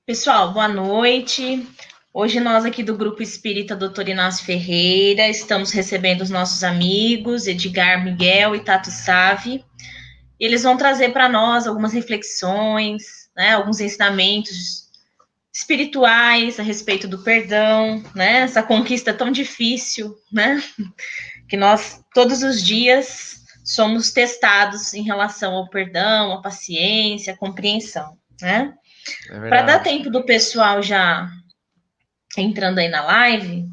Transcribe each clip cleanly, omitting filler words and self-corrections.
Pessoal, boa noite. Hoje nós aqui do Grupo Espírita Dr. Inácio Ferreira estamos recebendo os nossos amigos Edgar Miguel e Tato Savi. Eles vão trazer para nós algumas reflexões, né, alguns ensinamentos espirituais a respeito do perdão, né, essa conquista tão difícil, né, que nós todos os dias somos testados em relação ao perdão, à paciência, à compreensão, né? Para dar tempo do pessoal já entrando aí na live,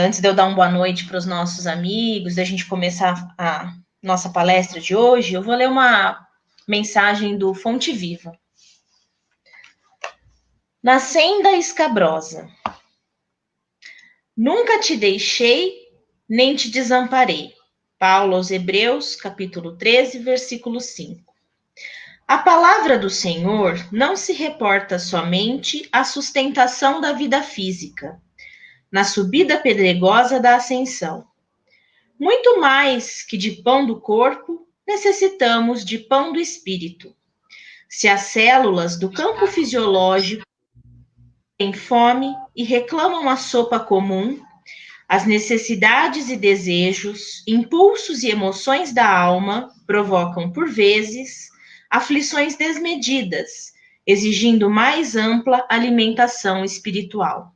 antes de eu dar uma boa noite para os nossos amigos, da gente começar a nossa palestra de hoje, eu vou ler uma mensagem do Fonte Viva. Na senda escabrosa. Nunca te deixei, nem te desamparei. Paulo aos Hebreus, capítulo 13, versículo 5. A palavra do Senhor não se reporta somente à sustentação da vida física, na subida pedregosa da ascensão. Muito mais que de pão do corpo, necessitamos de pão do espírito. Se as células do campo fisiológico têm fome e reclamam a sopa comum, as necessidades e desejos, impulsos e emoções da alma provocam, por vezes, aflições desmedidas, exigindo mais ampla alimentação espiritual.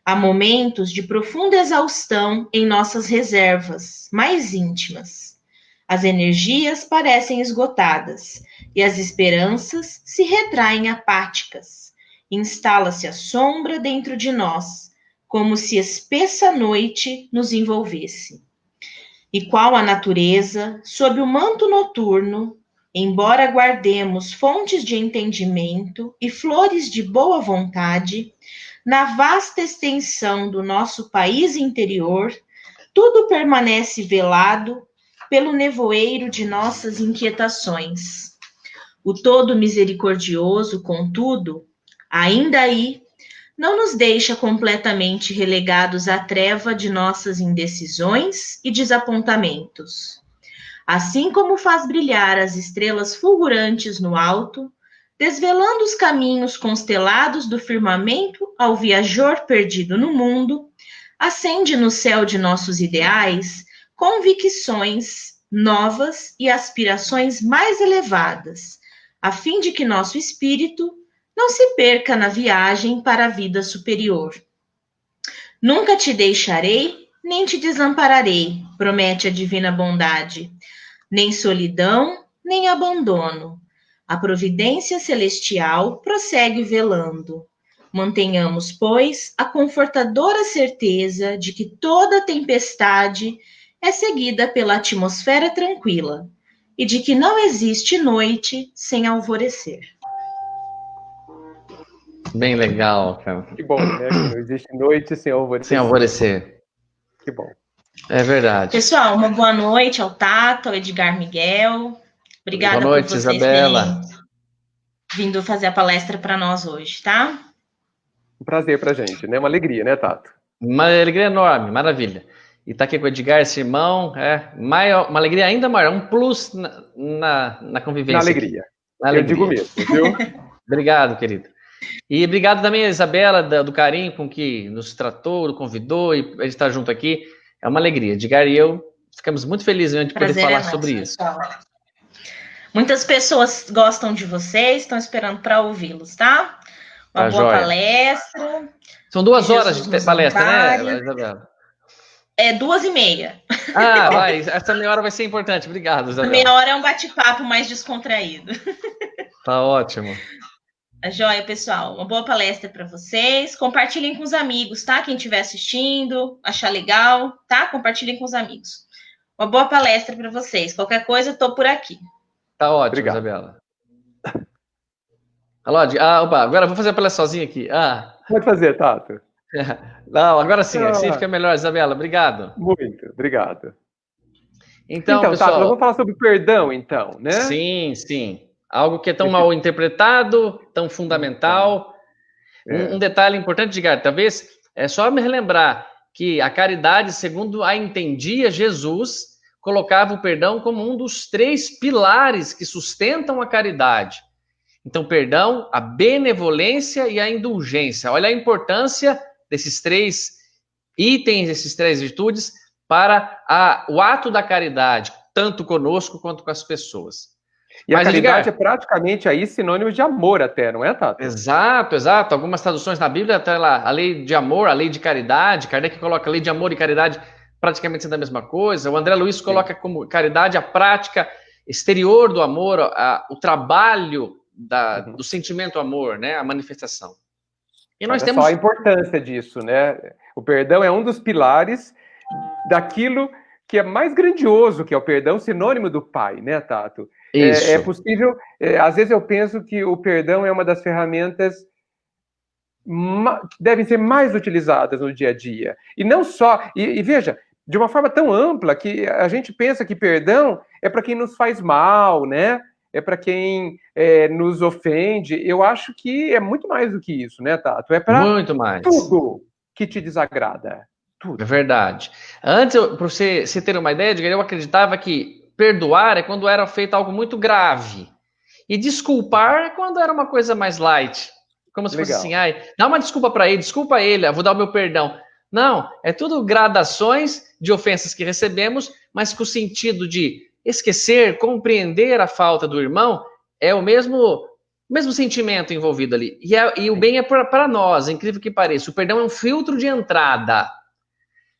Há momentos de profunda exaustão em nossas reservas mais íntimas. As energias parecem esgotadas e as esperanças se retraem apáticas. Instala-se a sombra dentro de nós, como se espessa noite nos envolvesse. E qual a natureza, sob o manto noturno, embora guardemos fontes de entendimento e flores de boa vontade, na vasta extensão do nosso país interior, tudo permanece velado pelo nevoeiro de nossas inquietações. O todo misericordioso, contudo, ainda aí, não nos deixa completamente relegados à treva de nossas indecisões e desapontamentos. Assim como faz brilhar as estrelas fulgurantes no alto, desvelando os caminhos constelados do firmamento ao viajor perdido no mundo, acende no céu de nossos ideais convicções novas e aspirações mais elevadas, a fim de que nosso espírito não se perca na viagem para a vida superior. Nunca te deixarei, nem te desampararei, promete a divina bondade. Nem solidão, nem abandono. A providência celestial prossegue velando. Mantenhamos, pois, a confortadora certeza de que toda tempestade é seguida pela atmosfera tranquila e de que não existe noite sem alvorecer. Bem legal, cara. Que bom, né? Que não existe noite sem alvorecer. Sem alvorecer. Que bom. É verdade. Pessoal, uma boa noite ao Tato, ao Edgar Miguel. Obrigada boa noite, por vocês Isabela. terem vindo fazer a palestra para nós hoje, tá? Um prazer pra gente, né? Uma alegria, né, Tato? Uma alegria enorme, maravilha. E tá aqui com o Edgar, esse irmão, uma alegria ainda maior, um plus na convivência. Na alegria. Na alegria. Eu digo mesmo, viu? Obrigado, querido. E obrigado também a Isabela, do carinho com que nos tratou, convidou, e a gente está junto aqui. É uma alegria. Edgar e eu ficamos muito felizes de poder falar sobre isso. Pessoal. Muitas pessoas gostam de vocês, estão esperando para ouvi-los, tá? Uma boa palestra. São 2 horas de palestra, né, Isabela? É 2h30. Ah, vai. Essa meia hora vai ser importante. Obrigado, Isabela. Meia hora é um bate-papo mais descontraído. Tá ótimo. Joia, pessoal. Uma boa palestra para vocês. Compartilhem com os amigos, tá? Quem estiver assistindo, achar legal, tá? Compartilhem com os amigos. Uma boa palestra para vocês. Qualquer coisa, eu tô por aqui. Tá ótimo, obrigado. Isabela. Alô, opa, agora eu vou fazer a palestra sozinho aqui. Pode fazer, Tato. Não, agora sim, assim fica melhor, Isabela. Obrigado. Muito, obrigado. Então pessoal... Tato, nós vamos falar sobre perdão, então, né? Sim, sim. Algo que é tão mal interpretado, tão fundamental. Um detalhe importante, Edgar, talvez é só me relembrar que a caridade, segundo a entendia Jesus, colocava o perdão como um dos 3 pilares que sustentam a caridade. Então, perdão, a benevolência e a indulgência. Olha a importância desses 3 itens, desses 3 virtudes para o ato da caridade, tanto conosco quanto com as pessoas. E a caridade é praticamente aí sinônimo de amor até, não é, Tato? Exato, exato. Algumas traduções na Bíblia até lá, a lei de amor, a lei de caridade. Kardec coloca a lei de amor e caridade praticamente sendo a mesma coisa. O André Luiz coloca como caridade a prática exterior do amor, o trabalho do sentimento amor, né? A manifestação. E nós temos só a importância disso, né? O perdão é um dos pilares daquilo que é mais grandioso, que é o perdão, sinônimo do Pai, né, Tato? É possível, às vezes eu penso que o perdão é uma das ferramentas que devem ser mais utilizadas no dia a dia. E não só, e veja, de uma forma tão ampla que a gente pensa que perdão é para quem nos faz mal, né? É para quem nos ofende. Eu acho que é muito mais do que isso, né, Tato? É para tudo que te desagrada. Tudo. É verdade. Antes, para você ter uma ideia, eu acreditava que perdoar é quando era feito algo muito grave. E desculpar é quando era uma coisa mais light. Como se fosse assim, dá uma desculpa para ele, desculpa ele, eu vou dar o meu perdão. Não, é tudo gradações de ofensas que recebemos, mas com o sentido de esquecer, compreender a falta do irmão, é o mesmo sentimento envolvido ali. E o bem é para nós, incrível que pareça. O perdão é um filtro de entrada.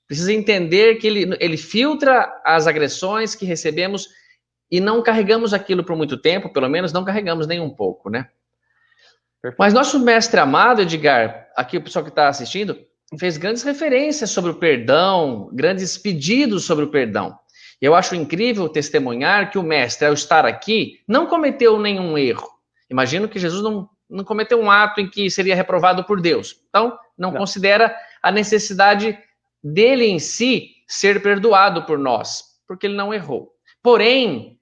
Precisa entender que ele filtra as agressões que recebemos e não carregamos aquilo por muito tempo, pelo menos não carregamos nem um pouco, né? Perfeito. Mas nosso mestre amado, Edgar, aqui o pessoal que está assistindo, fez grandes referências sobre o perdão, grandes pedidos sobre o perdão. Eu acho incrível testemunhar que o mestre, ao estar aqui, não cometeu nenhum erro. Imagino que Jesus não cometeu um ato em que seria reprovado por Deus. Então, não considera a necessidade dele em si ser perdoado por nós, porque ele não errou. Porém,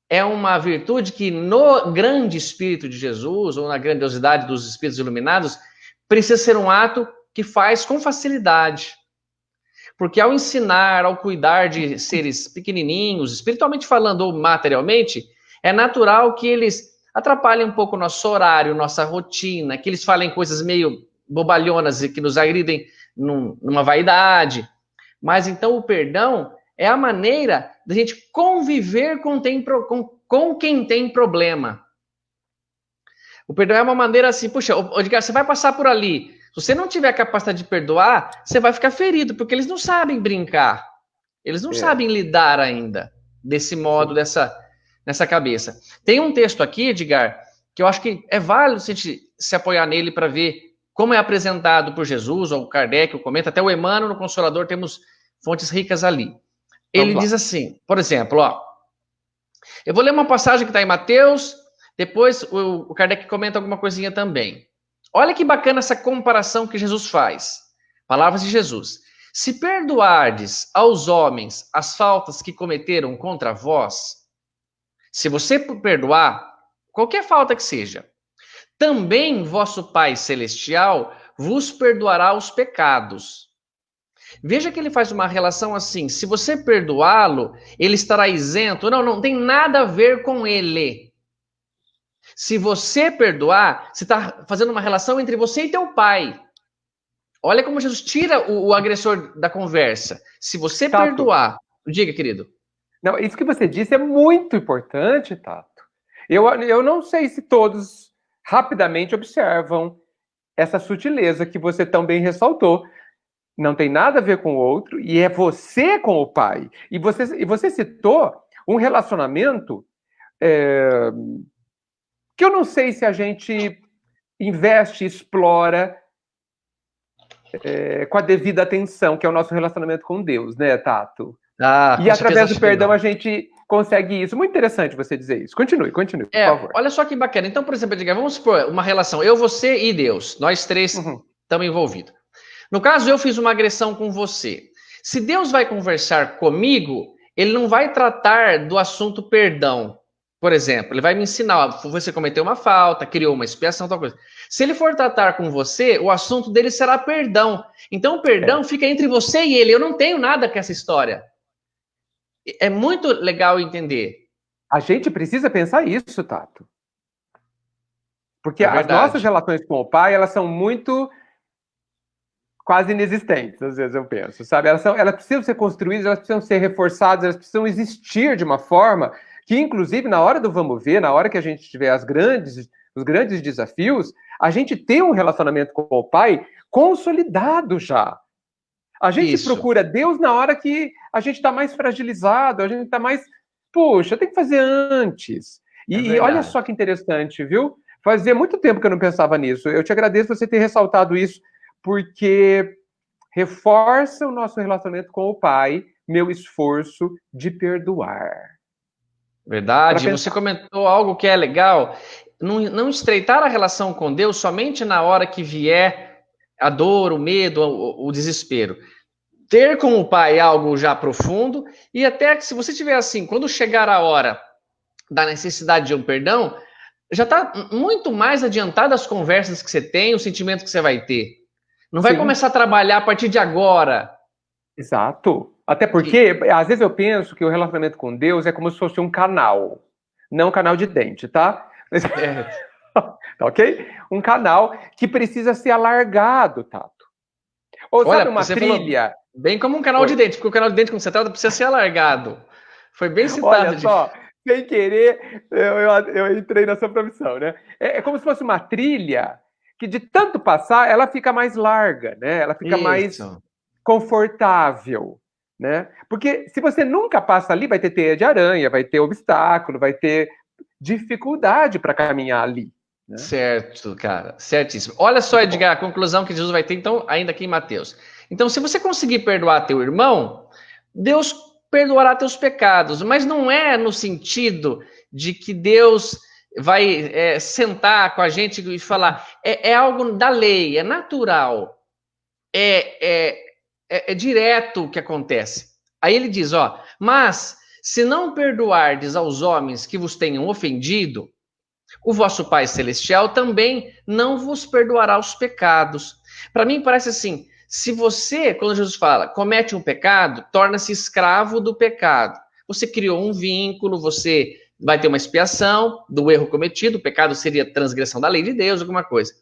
é uma virtude que no grande Espírito de Jesus, ou na grandiosidade dos Espíritos iluminados, precisa ser um ato que faz com facilidade. Porque ao ensinar, ao cuidar de seres pequenininhos, espiritualmente falando ou materialmente, é natural que eles atrapalhem um pouco o nosso horário, nossa rotina, que eles falem coisas meio bobalhonas e que nos agridem numa vaidade. Mas então o perdão é a maneira da gente conviver com quem tem problema. O perdão é uma maneira assim, puxa, Edgar, você vai passar por ali. Se você não tiver a capacidade de perdoar, você vai ficar ferido, porque eles não sabem brincar. Eles não sabem lidar ainda desse modo, nessa cabeça. Tem um texto aqui, Edgar, que eu acho que é válido a gente se apoiar nele para ver como é apresentado por Jesus, ou Kardec, o comenta, até o Emmanuel, no Consolador, temos fontes ricas ali. Ele diz assim, por exemplo, eu vou ler uma passagem que está em Mateus, depois o Kardec comenta alguma coisinha também. Olha que bacana essa comparação que Jesus faz. Palavras de Jesus. Se perdoardes aos homens as faltas que cometeram contra vós, se você perdoar qualquer falta que seja, também vosso Pai Celestial vos perdoará os pecados. Veja que ele faz uma relação assim, se você perdoá-lo, ele estará isento. Não tem nada a ver com ele. Se você perdoar, você está fazendo uma relação entre você e teu pai. Olha como Jesus tira o agressor da conversa. Se você perdoar... Diga, querido. Não, isso que você disse é muito importante, Tato. Eu não sei se todos rapidamente observam essa sutileza que você tão bem ressaltou. Não tem nada a ver com o outro, e é você com o pai. E você citou um relacionamento que eu não sei se a gente investe, explora com a devida atenção, que é o nosso relacionamento com Deus, né, Tato? E através do perdão a gente consegue isso. Muito interessante você dizer isso. Continue, por favor. Olha só que bacana. Então, por exemplo, vamos supor uma relação, eu, você e Deus. Nós três estamos envolvidos. No caso, eu fiz uma agressão com você. Se Deus vai conversar comigo, ele não vai tratar do assunto perdão. Por exemplo, ele vai me ensinar, você cometeu uma falta, criou uma expiação, tal coisa. Se ele for tratar com você, o assunto dele será perdão. Então, o perdão fica entre você e ele. Eu não tenho nada com essa história. é muito legal entender. A gente precisa pensar isso, Tato. Porque as nossas relações com o pai, elas são muito quase inexistentes, às vezes eu penso, sabe? Elas precisam ser construídas, elas precisam ser reforçadas, elas precisam existir de uma forma que, inclusive, na hora do vamos ver, na hora que a gente tiver os grandes desafios, a gente tem um relacionamento com o pai consolidado já. A gente procura Deus na hora que a gente está mais fragilizado, a gente está mais... Puxa, tem que fazer antes. E olha só que interessante, viu? Fazia muito tempo que eu não pensava nisso. Eu te agradeço você ter ressaltado isso, porque reforça o nosso relacionamento com o pai, meu esforço de perdoar. Verdade. Você comentou algo que é legal. Não estreitar a relação com Deus somente na hora que vier a dor, o medo, o desespero. Ter com o pai algo já profundo, e até que se você tiver assim, quando chegar a hora da necessidade de um perdão, já está muito mais adiantado as conversas que você tem, o sentimento que você vai ter. Não vai começar a trabalhar a partir de agora. Exato. Até porque, às vezes eu penso que o relacionamento com Deus é como se fosse um canal. Não um canal de dente, tá? Tá ok? Um canal que precisa ser alargado, Tato. Ou sabe uma trilha... Bem como um canal de dente, porque o canal de dente, quando você trata, precisa ser alargado. Foi bem citado. Olha só, sem querer, eu entrei nessa profissão, né? É como se fosse uma trilha que, de tanto passar, ela fica mais larga, né? Ela fica mais confortável, né? Porque se você nunca passa ali, vai ter teia de aranha, vai ter obstáculo, vai ter dificuldade para caminhar ali. Né? Certo, cara. Certíssimo. Olha só, Edgar, a conclusão que Jesus vai ter, então, ainda aqui em Mateus. Então, se você conseguir perdoar teu irmão, Deus perdoará teus pecados, mas não é no sentido de que Deus vai sentar com a gente e falar, é algo da lei, é natural, é direto o que acontece. Aí ele diz, mas se não perdoardes aos homens que vos tenham ofendido, o vosso Pai Celestial também não vos perdoará os pecados. Para mim parece assim, se você, quando Jesus fala, comete um pecado, torna-se escravo do pecado. Você criou um vínculo, você vai ter uma expiação do erro cometido, o pecado seria transgressão da lei de Deus, alguma coisa.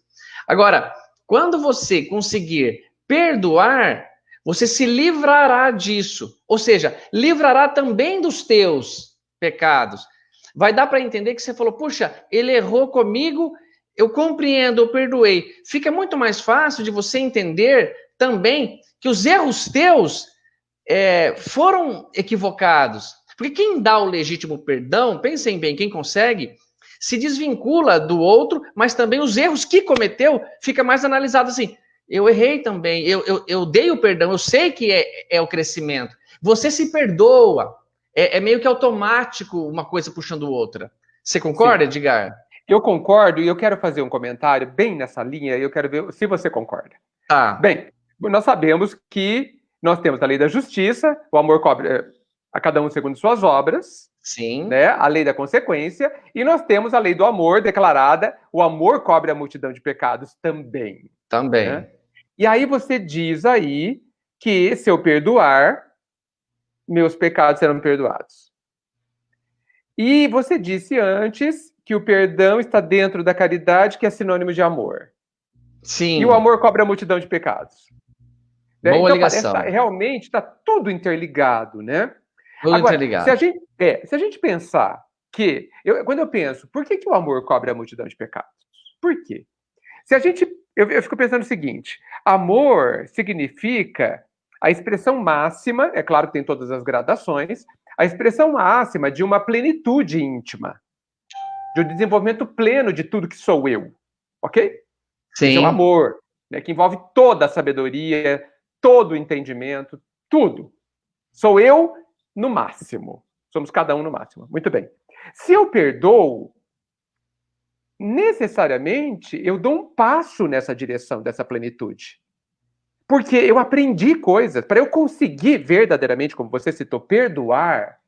Agora, quando você conseguir perdoar, você se livrará disso. Ou seja, livrará também dos teus pecados. Vai dar para entender que você falou, puxa, ele errou comigo, eu compreendo, eu perdoei. Fica muito mais fácil de você entender também que os erros teus foram equivocados. Porque quem dá o legítimo perdão, pensem bem, quem consegue, se desvincula do outro, mas também os erros que cometeu, fica mais analisado assim, eu errei também, eu dei o perdão, eu sei que é o crescimento. Você se perdoa, é meio que automático uma coisa puxando outra. Você concorda, Sim. Edgar? Eu concordo e eu quero fazer um comentário bem nessa linha e eu quero ver se você concorda. Bem, nós sabemos que nós temos a lei da justiça, o amor cobre a cada um segundo suas obras, Sim. Né? A lei da consequência, e nós temos a lei do amor declarada, o amor cobre a multidão de pecados também. Também. Né? E aí você diz aí que se eu perdoar, meus pecados serão perdoados. E você disse antes que o perdão está dentro da caridade, que é sinônimo de amor. Sim. E o amor cobre a multidão de pecados. Boa então, ligação. Realmente está tudo interligado, né? Tudo interligado. Se a gente pensar que... quando eu penso, por que o amor cobre a multidão de pecados? Por quê? Eu fico pensando o seguinte, amor significa a expressão máxima, é claro que tem todas as gradações, a expressão máxima de uma plenitude íntima, de um desenvolvimento pleno de tudo que sou eu, ok? Sim. Esse é o amor, né, que envolve toda a sabedoria, todo o entendimento, tudo. Sou eu no máximo. Somos cada um no máximo. Muito bem. Se eu perdoo, necessariamente eu dou um passo nessa direção dessa plenitude. Porque eu aprendi coisas. Para eu conseguir verdadeiramente, como você citou, perdoar,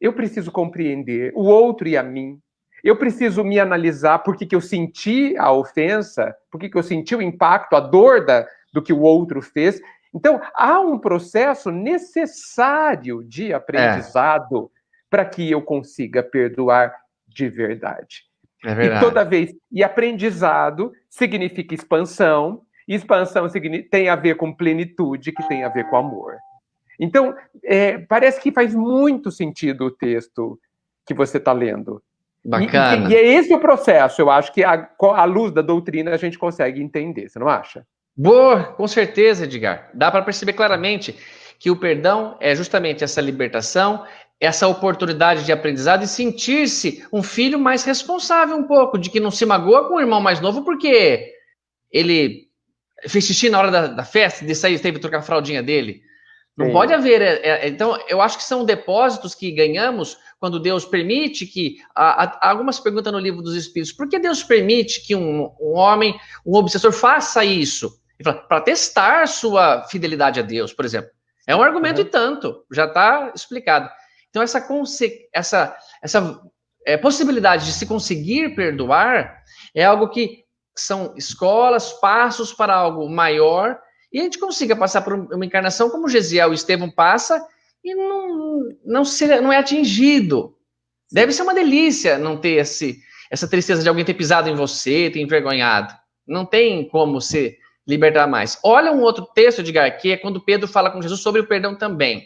eu preciso compreender o outro e a mim. Eu preciso me analisar por que eu senti a ofensa, por que eu senti o impacto, a dor do que o outro fez. Então, há um processo necessário de aprendizado para que eu consiga perdoar de verdade. É verdade. E toda vez... E aprendizado significa expansão. Expansão tem a ver com plenitude, que tem a ver com amor. Então, parece que faz muito sentido o texto que você está lendo. Bacana. E é esse o processo. Eu acho que, à luz da doutrina, a gente consegue entender. Você não acha? Boa, com certeza, Edgar. Dá para perceber claramente que o perdão é justamente essa libertação, essa oportunidade de aprendizado e sentir-se um filho mais responsável um pouco, de que não se magoa com o irmão mais novo porque ele fez xixi na hora da festa, de sair, teve que trocar a fraldinha dele. Não pode haver... então, eu acho que são depósitos que ganhamos quando Deus permite que... Há algumas perguntas no Livro dos Espíritos. Por que Deus permite que um homem, um obsessor, faça isso? Para testar sua fidelidade a Deus, por exemplo. É um argumento e tanto. Já está explicado. Então, essa possibilidade de se conseguir perdoar é algo que são escolas, passos para algo maior... E a gente consiga passar por uma encarnação como Gesiel e Estevão passa e não é atingido. Deve ser uma delícia não ter essa tristeza de alguém ter pisado em você, ter envergonhado. Não tem como se libertar mais. Olha um outro texto, Edgar, que é quando Pedro fala com Jesus sobre o perdão também.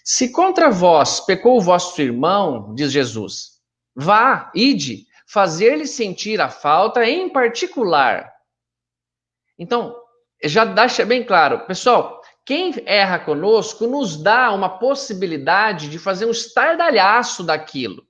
Se contra vós pecou o vosso irmão, diz Jesus, vá, ide, fazer-lhe sentir a falta em particular. Então, já deixa bem claro, pessoal, quem erra conosco nos dá uma possibilidade de fazer um estardalhaço daquilo.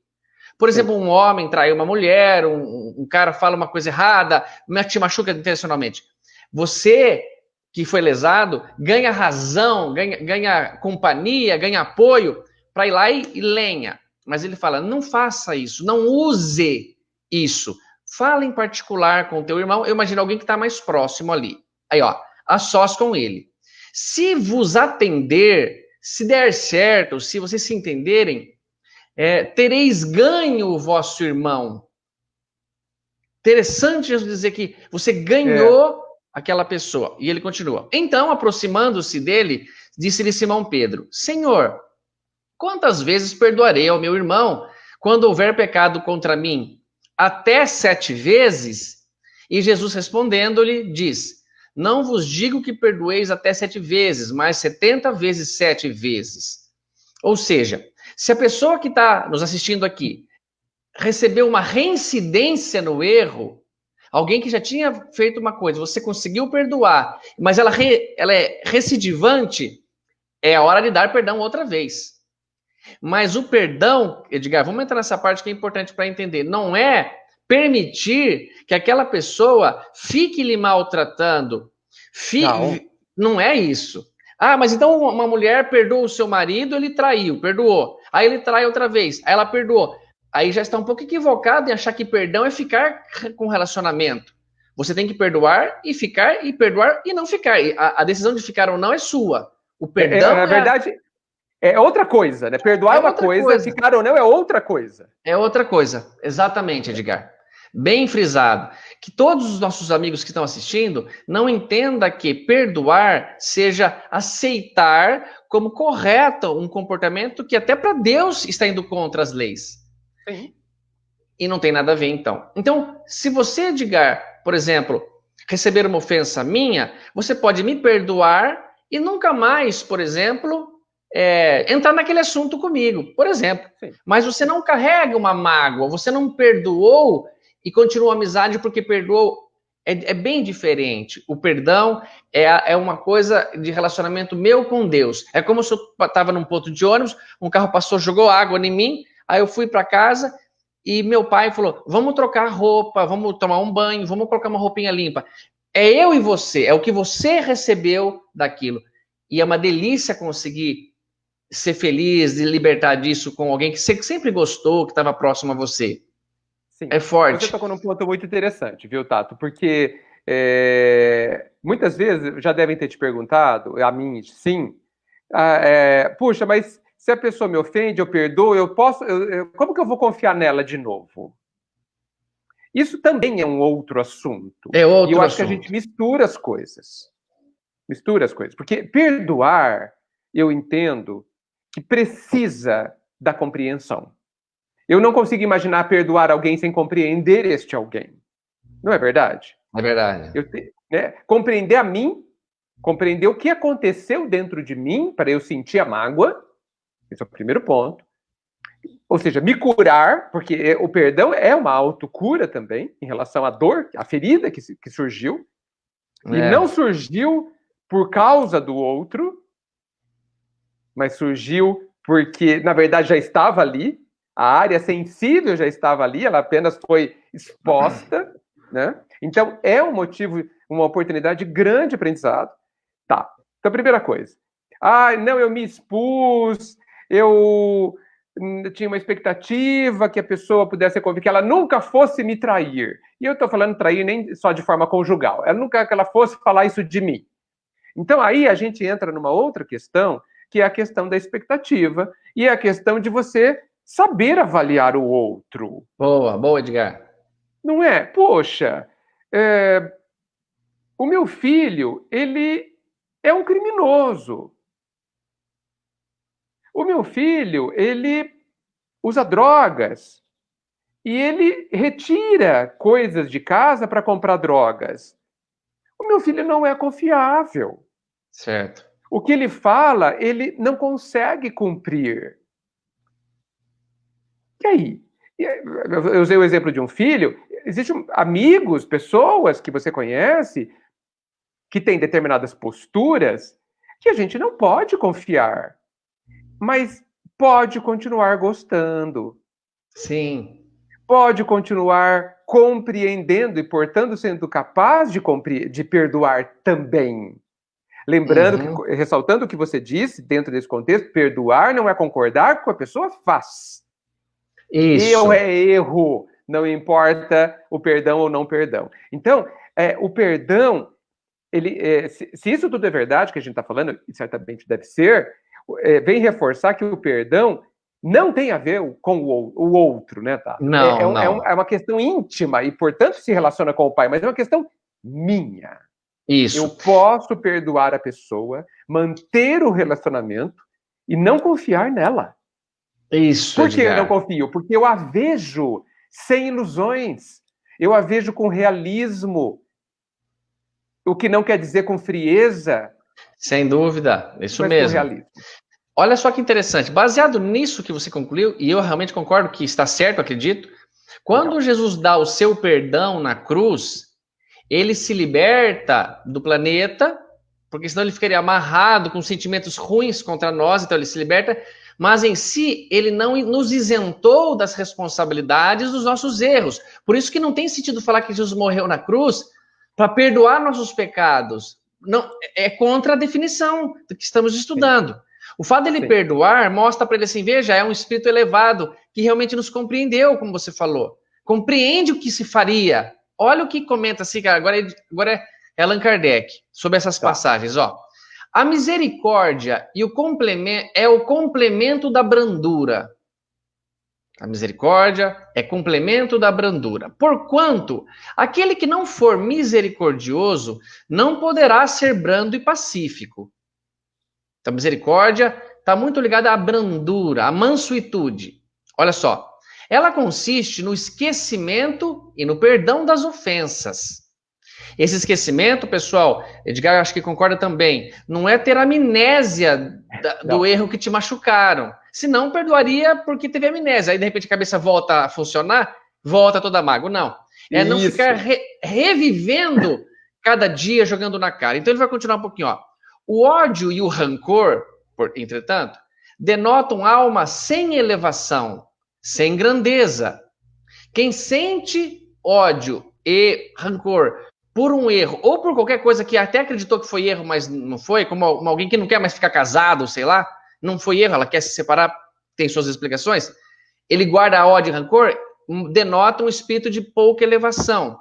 Por exemplo, um homem traiu uma mulher, um cara fala uma coisa errada, te machuca intencionalmente. Você, que foi lesado, ganha razão, ganha companhia, ganha apoio para ir lá e lenha. Mas ele fala, não faça isso, não use isso. Fala em particular com o teu irmão, eu imagino alguém que está mais próximo ali. Aí, ó, a sós com ele. Se vos atender, se der certo, se vocês se entenderem, tereis ganho o vosso irmão. Interessante Jesus dizer que você ganhou aquela pessoa. E ele continua. Então, aproximando-se dele, disse-lhe Simão Pedro, Senhor, quantas vezes perdoarei ao meu irmão quando houver pecado contra mim? Até 7 vezes? E Jesus respondendo-lhe, diz, não vos digo que perdoeis até 7 vezes, mas 70 vezes 7 vezes. Ou seja, se a pessoa que está nos assistindo aqui recebeu uma reincidência no erro, alguém que já tinha feito uma coisa, você conseguiu perdoar, mas ela é recidivante, é a hora de dar perdão outra vez. Mas o perdão, Edgar, vamos entrar nessa parte que é importante para entender, não é permitir que aquela pessoa fique lhe maltratando. Não é isso. Ah, mas então uma mulher perdoou o seu marido, ele traiu, perdoou. Aí ele trai outra vez, aí ela perdoou. Aí já está um pouco equivocado em achar que perdão é ficar com relacionamento. Você tem que perdoar e ficar, e perdoar e não ficar. A decisão de ficar ou não é sua. O perdão na verdade, é outra coisa, né? Perdoar é uma coisa, ficar ou não é outra coisa. É outra coisa, exatamente, Edgar. Bem frisado. Que todos os nossos amigos que estão assistindo não entendam que perdoar seja aceitar como correto um comportamento que até para Deus está indo contra as leis. Sim. E não tem nada a ver, então. Então, se você, Edgar, por exemplo, receber uma ofensa minha, você pode me perdoar e nunca mais, por exemplo, entrar naquele assunto comigo, por exemplo. Sim. Mas você não carrega uma mágoa, você não perdoou e continua a amizade porque perdoou. É bem diferente. O perdão é uma coisa de relacionamento meu com Deus. É como se eu estava num ponto de ônibus, um carro passou, jogou água em mim, aí eu fui para casa e meu pai falou, vamos trocar roupa, vamos tomar um banho, vamos colocar uma roupinha limpa. É eu e você, é o que você recebeu daquilo. E é uma delícia conseguir ser feliz e libertar disso com alguém que você sempre gostou, que estava próximo a você. Sim. É forte. Você tocou num ponto muito interessante, viu, Tato? Porque muitas vezes já devem ter te perguntado, a mim, sim, puxa, mas se a pessoa me ofende, eu perdoo, como que eu vou confiar nela de novo? Isso também é um outro assunto. É outro e eu acho assunto. que a gente mistura as coisas. Mistura as coisas. Porque perdoar, eu entendo que precisa da compreensão. Eu não consigo imaginar perdoar alguém sem compreender este alguém. Não é verdade? É verdade. Compreender a mim, compreender o que aconteceu dentro de mim para eu sentir a mágoa. Esse é o primeiro ponto. Ou seja, me curar, porque o perdão é uma autocura também, em relação à dor, à ferida que surgiu. E não surgiu por causa do outro, mas surgiu porque, na verdade, já estava ali. A área sensível já estava ali, ela apenas foi exposta, né? Então, é um motivo, uma oportunidade de grande aprendizado. Tá. Então, primeira coisa. Não, eu me expus, eu tinha uma expectativa que a pessoa pudesse conviver, que ela nunca fosse me trair. E eu estou falando trair nem só de forma conjugal. Ela nunca que ela fosse falar isso de mim. Então, aí a gente entra numa outra questão, que é a questão da expectativa e é a questão de você saber avaliar o outro. Boa, Edgar. Não é? Poxa, o meu filho, ele é um criminoso. O meu filho, ele usa drogas e ele retira coisas de casa para comprar drogas. O meu filho não é confiável. Certo. O que ele fala, ele não consegue cumprir. E aí? Eu usei o exemplo de um filho. Existem amigos, pessoas que você conhece que têm determinadas posturas que a gente não pode confiar, mas pode continuar gostando. Sim. Pode continuar compreendendo e, portanto, sendo capaz de perdoar também. Lembrando, ressaltando o que você disse dentro desse contexto, perdoar não é concordar com o que a pessoa faz. Isso. Erro é erro, não importa o perdão ou não perdão. Então, o perdão, se isso tudo é verdade que a gente está falando, e certamente deve ser, vem reforçar que o perdão não tem a ver com o outro, né, tá? Não. É uma questão íntima e, portanto, se relaciona com o pai, mas é uma questão minha. Isso. Eu posso perdoar a pessoa, manter o relacionamento e não confiar nela. Isso, Por que eu Edgar? não confio? Porque eu a vejo sem ilusões. Eu a vejo com realismo. O que não quer dizer com frieza. Sem dúvida, isso mas mesmo. Com realismo. Olha só que interessante. Baseado nisso que você concluiu, e eu realmente concordo que está certo, acredito, quando Jesus dá o seu perdão na cruz, ele se liberta do planeta, porque senão ele ficaria amarrado com sentimentos ruins contra nós, então ele se liberta, mas em si ele não nos isentou das responsabilidades dos nossos erros. Por isso que não tem sentido falar que Jesus morreu na cruz para perdoar nossos pecados. Não, é contra a definição do que estamos estudando. Sim. O fato dele perdoar mostra para ele assim, veja, é um espírito elevado que realmente nos compreendeu, como você falou. Compreende o que se faria. Olha o que comenta assim, cara, agora é Allan Kardec, sobre essas passagens, ó. A misericórdia e o complemento é o complemento da brandura. A misericórdia é complemento da brandura. Porquanto, aquele que não for misericordioso não poderá ser brando e pacífico. Então, a misericórdia está muito ligada à brandura, à mansuetude. Olha só, ela consiste no esquecimento e no perdão das ofensas. Esse esquecimento, pessoal, Edgar acho que concorda também, não é ter amnésia do erro que te machucaram. Senão, perdoaria porque teve amnésia. Aí, de repente, a cabeça volta a funcionar, volta toda a mágoa. Não. É não ficar revivendo cada dia, jogando na cara. Então, ele vai continuar um pouquinho, ó. O ódio e o rancor, entretanto, denotam alma sem elevação, sem grandeza. Quem sente ódio e rancor por um erro, ou por qualquer coisa que até acreditou que foi erro, mas não foi, como alguém que não quer mais ficar casado, sei lá, não foi erro, ela quer se separar, tem suas explicações, ele guarda ódio e rancor, denota um espírito de pouca elevação.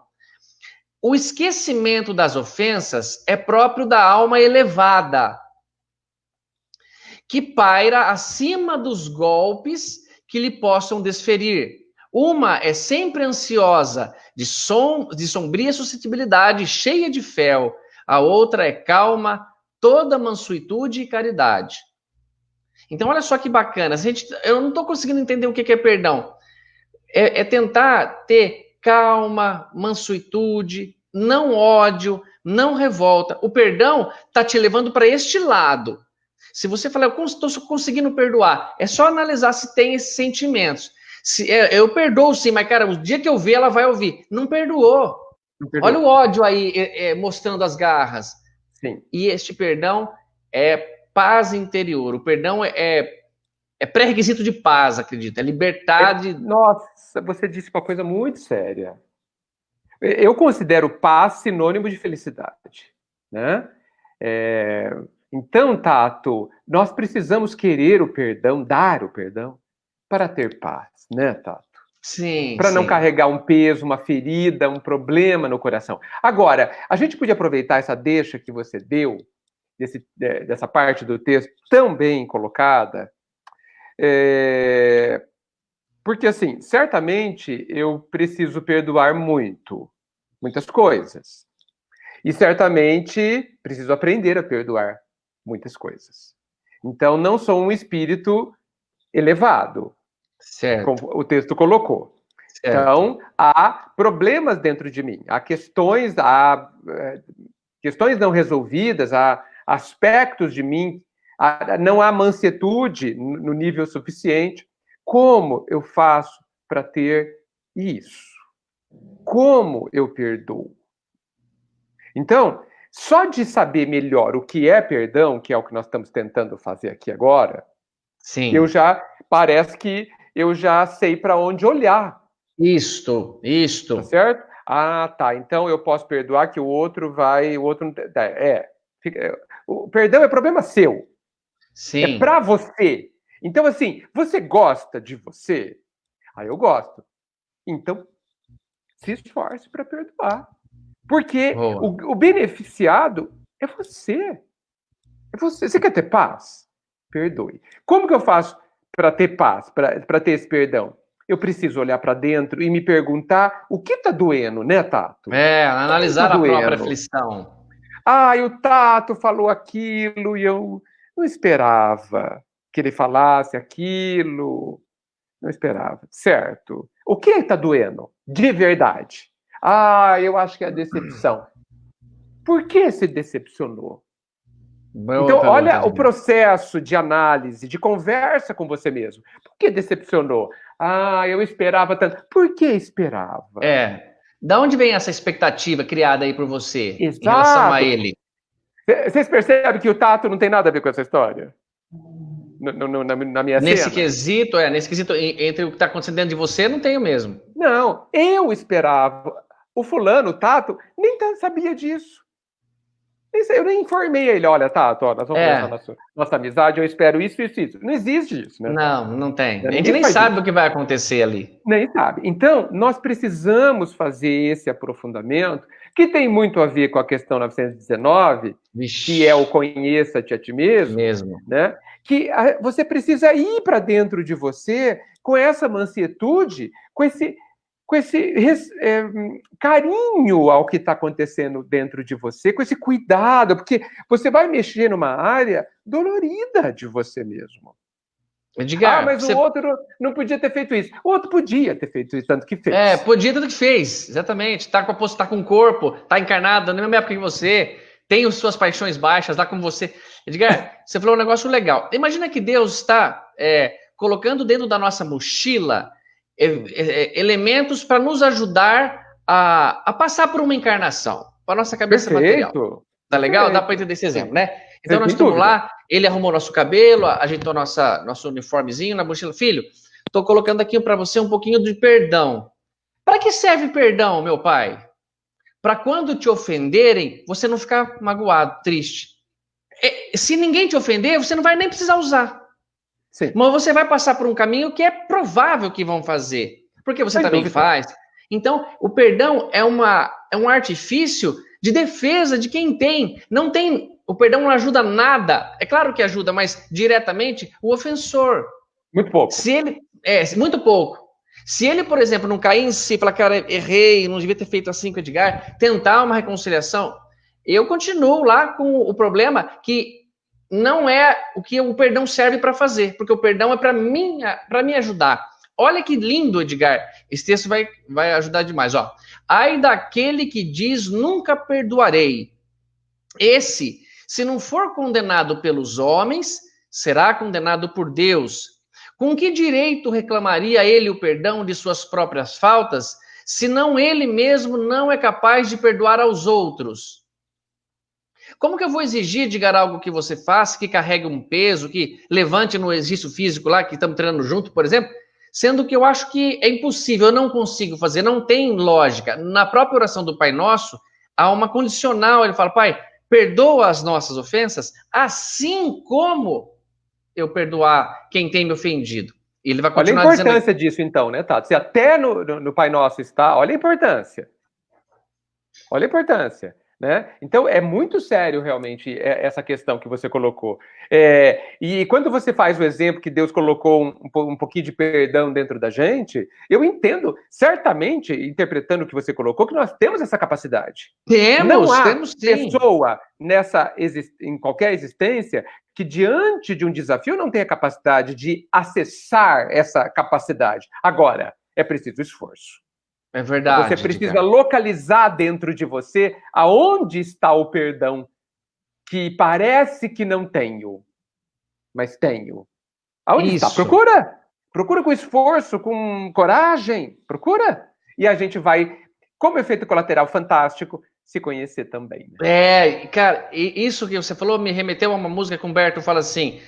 O esquecimento das ofensas é próprio da alma elevada, que paira acima dos golpes que lhe possam desferir. Uma é sempre ansiosa, de sombria suscetibilidade, cheia de fel. A outra é calma, toda mansuetude e caridade. Então, olha só que bacana. Eu não estou conseguindo entender o que é perdão. É tentar ter calma, mansuetude, não ódio, não revolta. O perdão está te levando para este lado. Se você falar, eu estou conseguindo perdoar, é só analisar se tem esses sentimentos. Eu perdoo sim, mas, cara, o dia que eu ver, ela vai ouvir. Não perdoou. Olha o ódio aí mostrando as garras. Sim. E este perdão é paz interior. O perdão é pré-requisito de paz, acredito. É libertar de... Nossa, você disse uma coisa muito séria. Eu considero paz sinônimo de felicidade, né? Então, Tato, nós precisamos querer o perdão, dar o perdão, para ter paz, né, Tato? Sim. Para não carregar um peso, uma ferida, um problema no coração. Agora, a gente podia aproveitar essa deixa que você deu, dessa parte do texto tão bem colocada, porque, assim, certamente eu preciso perdoar muitas coisas. E certamente preciso aprender a perdoar muitas coisas. Então, não sou um espírito elevado, certo, como o texto colocou. Certo. Então, há problemas dentro de mim, há questões não resolvidas, há aspectos de mim, não há mansuetude no nível suficiente. Como eu faço para ter isso? Como eu perdoo? Então, só de saber melhor o que é perdão, que é o que nós estamos tentando fazer aqui agora, sim, parece que eu já sei para onde olhar. Isto. Tá certo? Ah, tá. Então eu posso perdoar que o outro não... O perdão é problema seu. Sim. É para você. Então, assim, você gosta de você? Ah, eu gosto. Então, se esforce para perdoar. Porque o beneficiado é você. É você. Você quer ter paz? Perdoe. Como que eu faço para ter paz, para ter esse perdão? Eu preciso olhar para dentro e me perguntar o que está doendo, né, Tato? Analisar a própria aflição. Ah, e o Tato falou aquilo e eu não esperava que ele falasse aquilo. Não esperava. Certo. O que está doendo? De verdade. Ah, eu acho que é a decepção. Por que se decepcionou? Então, olha o processo de análise, de conversa com você mesmo. Por que decepcionou? Ah, eu esperava tanto. Por que esperava? Da onde vem essa expectativa criada aí por você? Exato. Em relação a ele? Vocês percebem que o Tato não tem nada a ver com essa história? Na minha nesse cena? Quesito, nesse quesito, entre o que está acontecendo dentro de você, não tenho mesmo. Não, eu esperava. O fulano, o Tato, nem sabia disso. Eu nem informei ele, olha, Tato, nós vamos começar nossa amizade, eu espero isso. Não existe isso, né? Não tem. A gente nem sabe o que vai acontecer ali. Nem sabe. Então, nós precisamos fazer esse aprofundamento, que tem muito a ver com a questão 919, que é o conheça-te a ti mesmo. Né? Que você precisa ir para dentro de você com essa mansuetude, com esse carinho ao que está acontecendo dentro de você, com esse cuidado, porque você vai mexer numa área dolorida de você mesmo. Edgar, mas o outro não podia ter feito isso. O outro podia ter feito isso, tanto que fez. Podia, tanto que fez, exatamente. Tá com o corpo, tá encarnado, na mesma época que você, tem as suas paixões baixas, lá como você. Edgar, você falou um negócio legal. Imagina que Deus está colocando dentro da nossa mochila elementos para nos ajudar a passar por uma encarnação, para a nossa cabeça material. Tá legal? Dá para entender esse exemplo, né? Então nós estamos lá, ele arrumou nosso cabelo, ajeitou nosso uniformezinho na mochila. Filho, estou colocando aqui para você um pouquinho de perdão. Para que serve perdão, meu pai? Para quando te ofenderem, você não ficar magoado, triste. Se ninguém te ofender, você não vai nem precisar usar. Sim. Mas você vai passar por um caminho que é provável que vão fazer, porque você também faz. Então, o perdão é um artifício de defesa de quem tem. Não tem. O perdão não ajuda nada. É claro que ajuda, mas diretamente o ofensor. Muito pouco. Muito pouco. Se ele, por exemplo, não cair em si e falar, cara, errei, não devia ter feito assim com o Edgar, tentar uma reconciliação, eu continuo lá com o problema que não é o que o perdão serve para fazer, porque o perdão é para me ajudar. Olha que lindo, Edgar. Esse texto vai ajudar demais. Ó. Ai daquele que diz, nunca perdoarei. Esse, se não for condenado pelos homens, será condenado por Deus. Com que direito reclamaria ele o perdão de suas próprias faltas, se não ele mesmo não é capaz de perdoar aos outros? Como que eu vou exigir, Edgar, algo que você faça, que carregue um peso, que levante no exercício físico lá, que estamos treinando junto, por exemplo, sendo que eu acho que é impossível, eu não consigo fazer, não tem lógica. Na própria oração do Pai Nosso, há uma condicional, ele fala, Pai, perdoa as nossas ofensas, assim como eu perdoar quem tem me ofendido. E ele vai continuar dizendo... Olha a importância disso, então, né, Tato? Se até no Pai Nosso está, olha a importância. Olha a importância. Né? Então, é muito sério, realmente, essa questão que você colocou. E quando você faz o exemplo que Deus colocou um pouquinho de perdão dentro da gente, eu entendo, certamente, interpretando o que você colocou, que nós temos essa capacidade. Não há pessoa em qualquer existência que, diante de um desafio, não tenha capacidade de acessar essa capacidade. Agora, é preciso esforço. É verdade. Você precisa localizar dentro de você aonde está o perdão que parece que não tenho, mas tenho. Aonde está? Procura! Procura com esforço, com coragem. Procura! E a gente vai, como efeito colateral fantástico, se conhecer também. Né? Cara, isso que você falou me remeteu a uma música que o Humberto fala assim,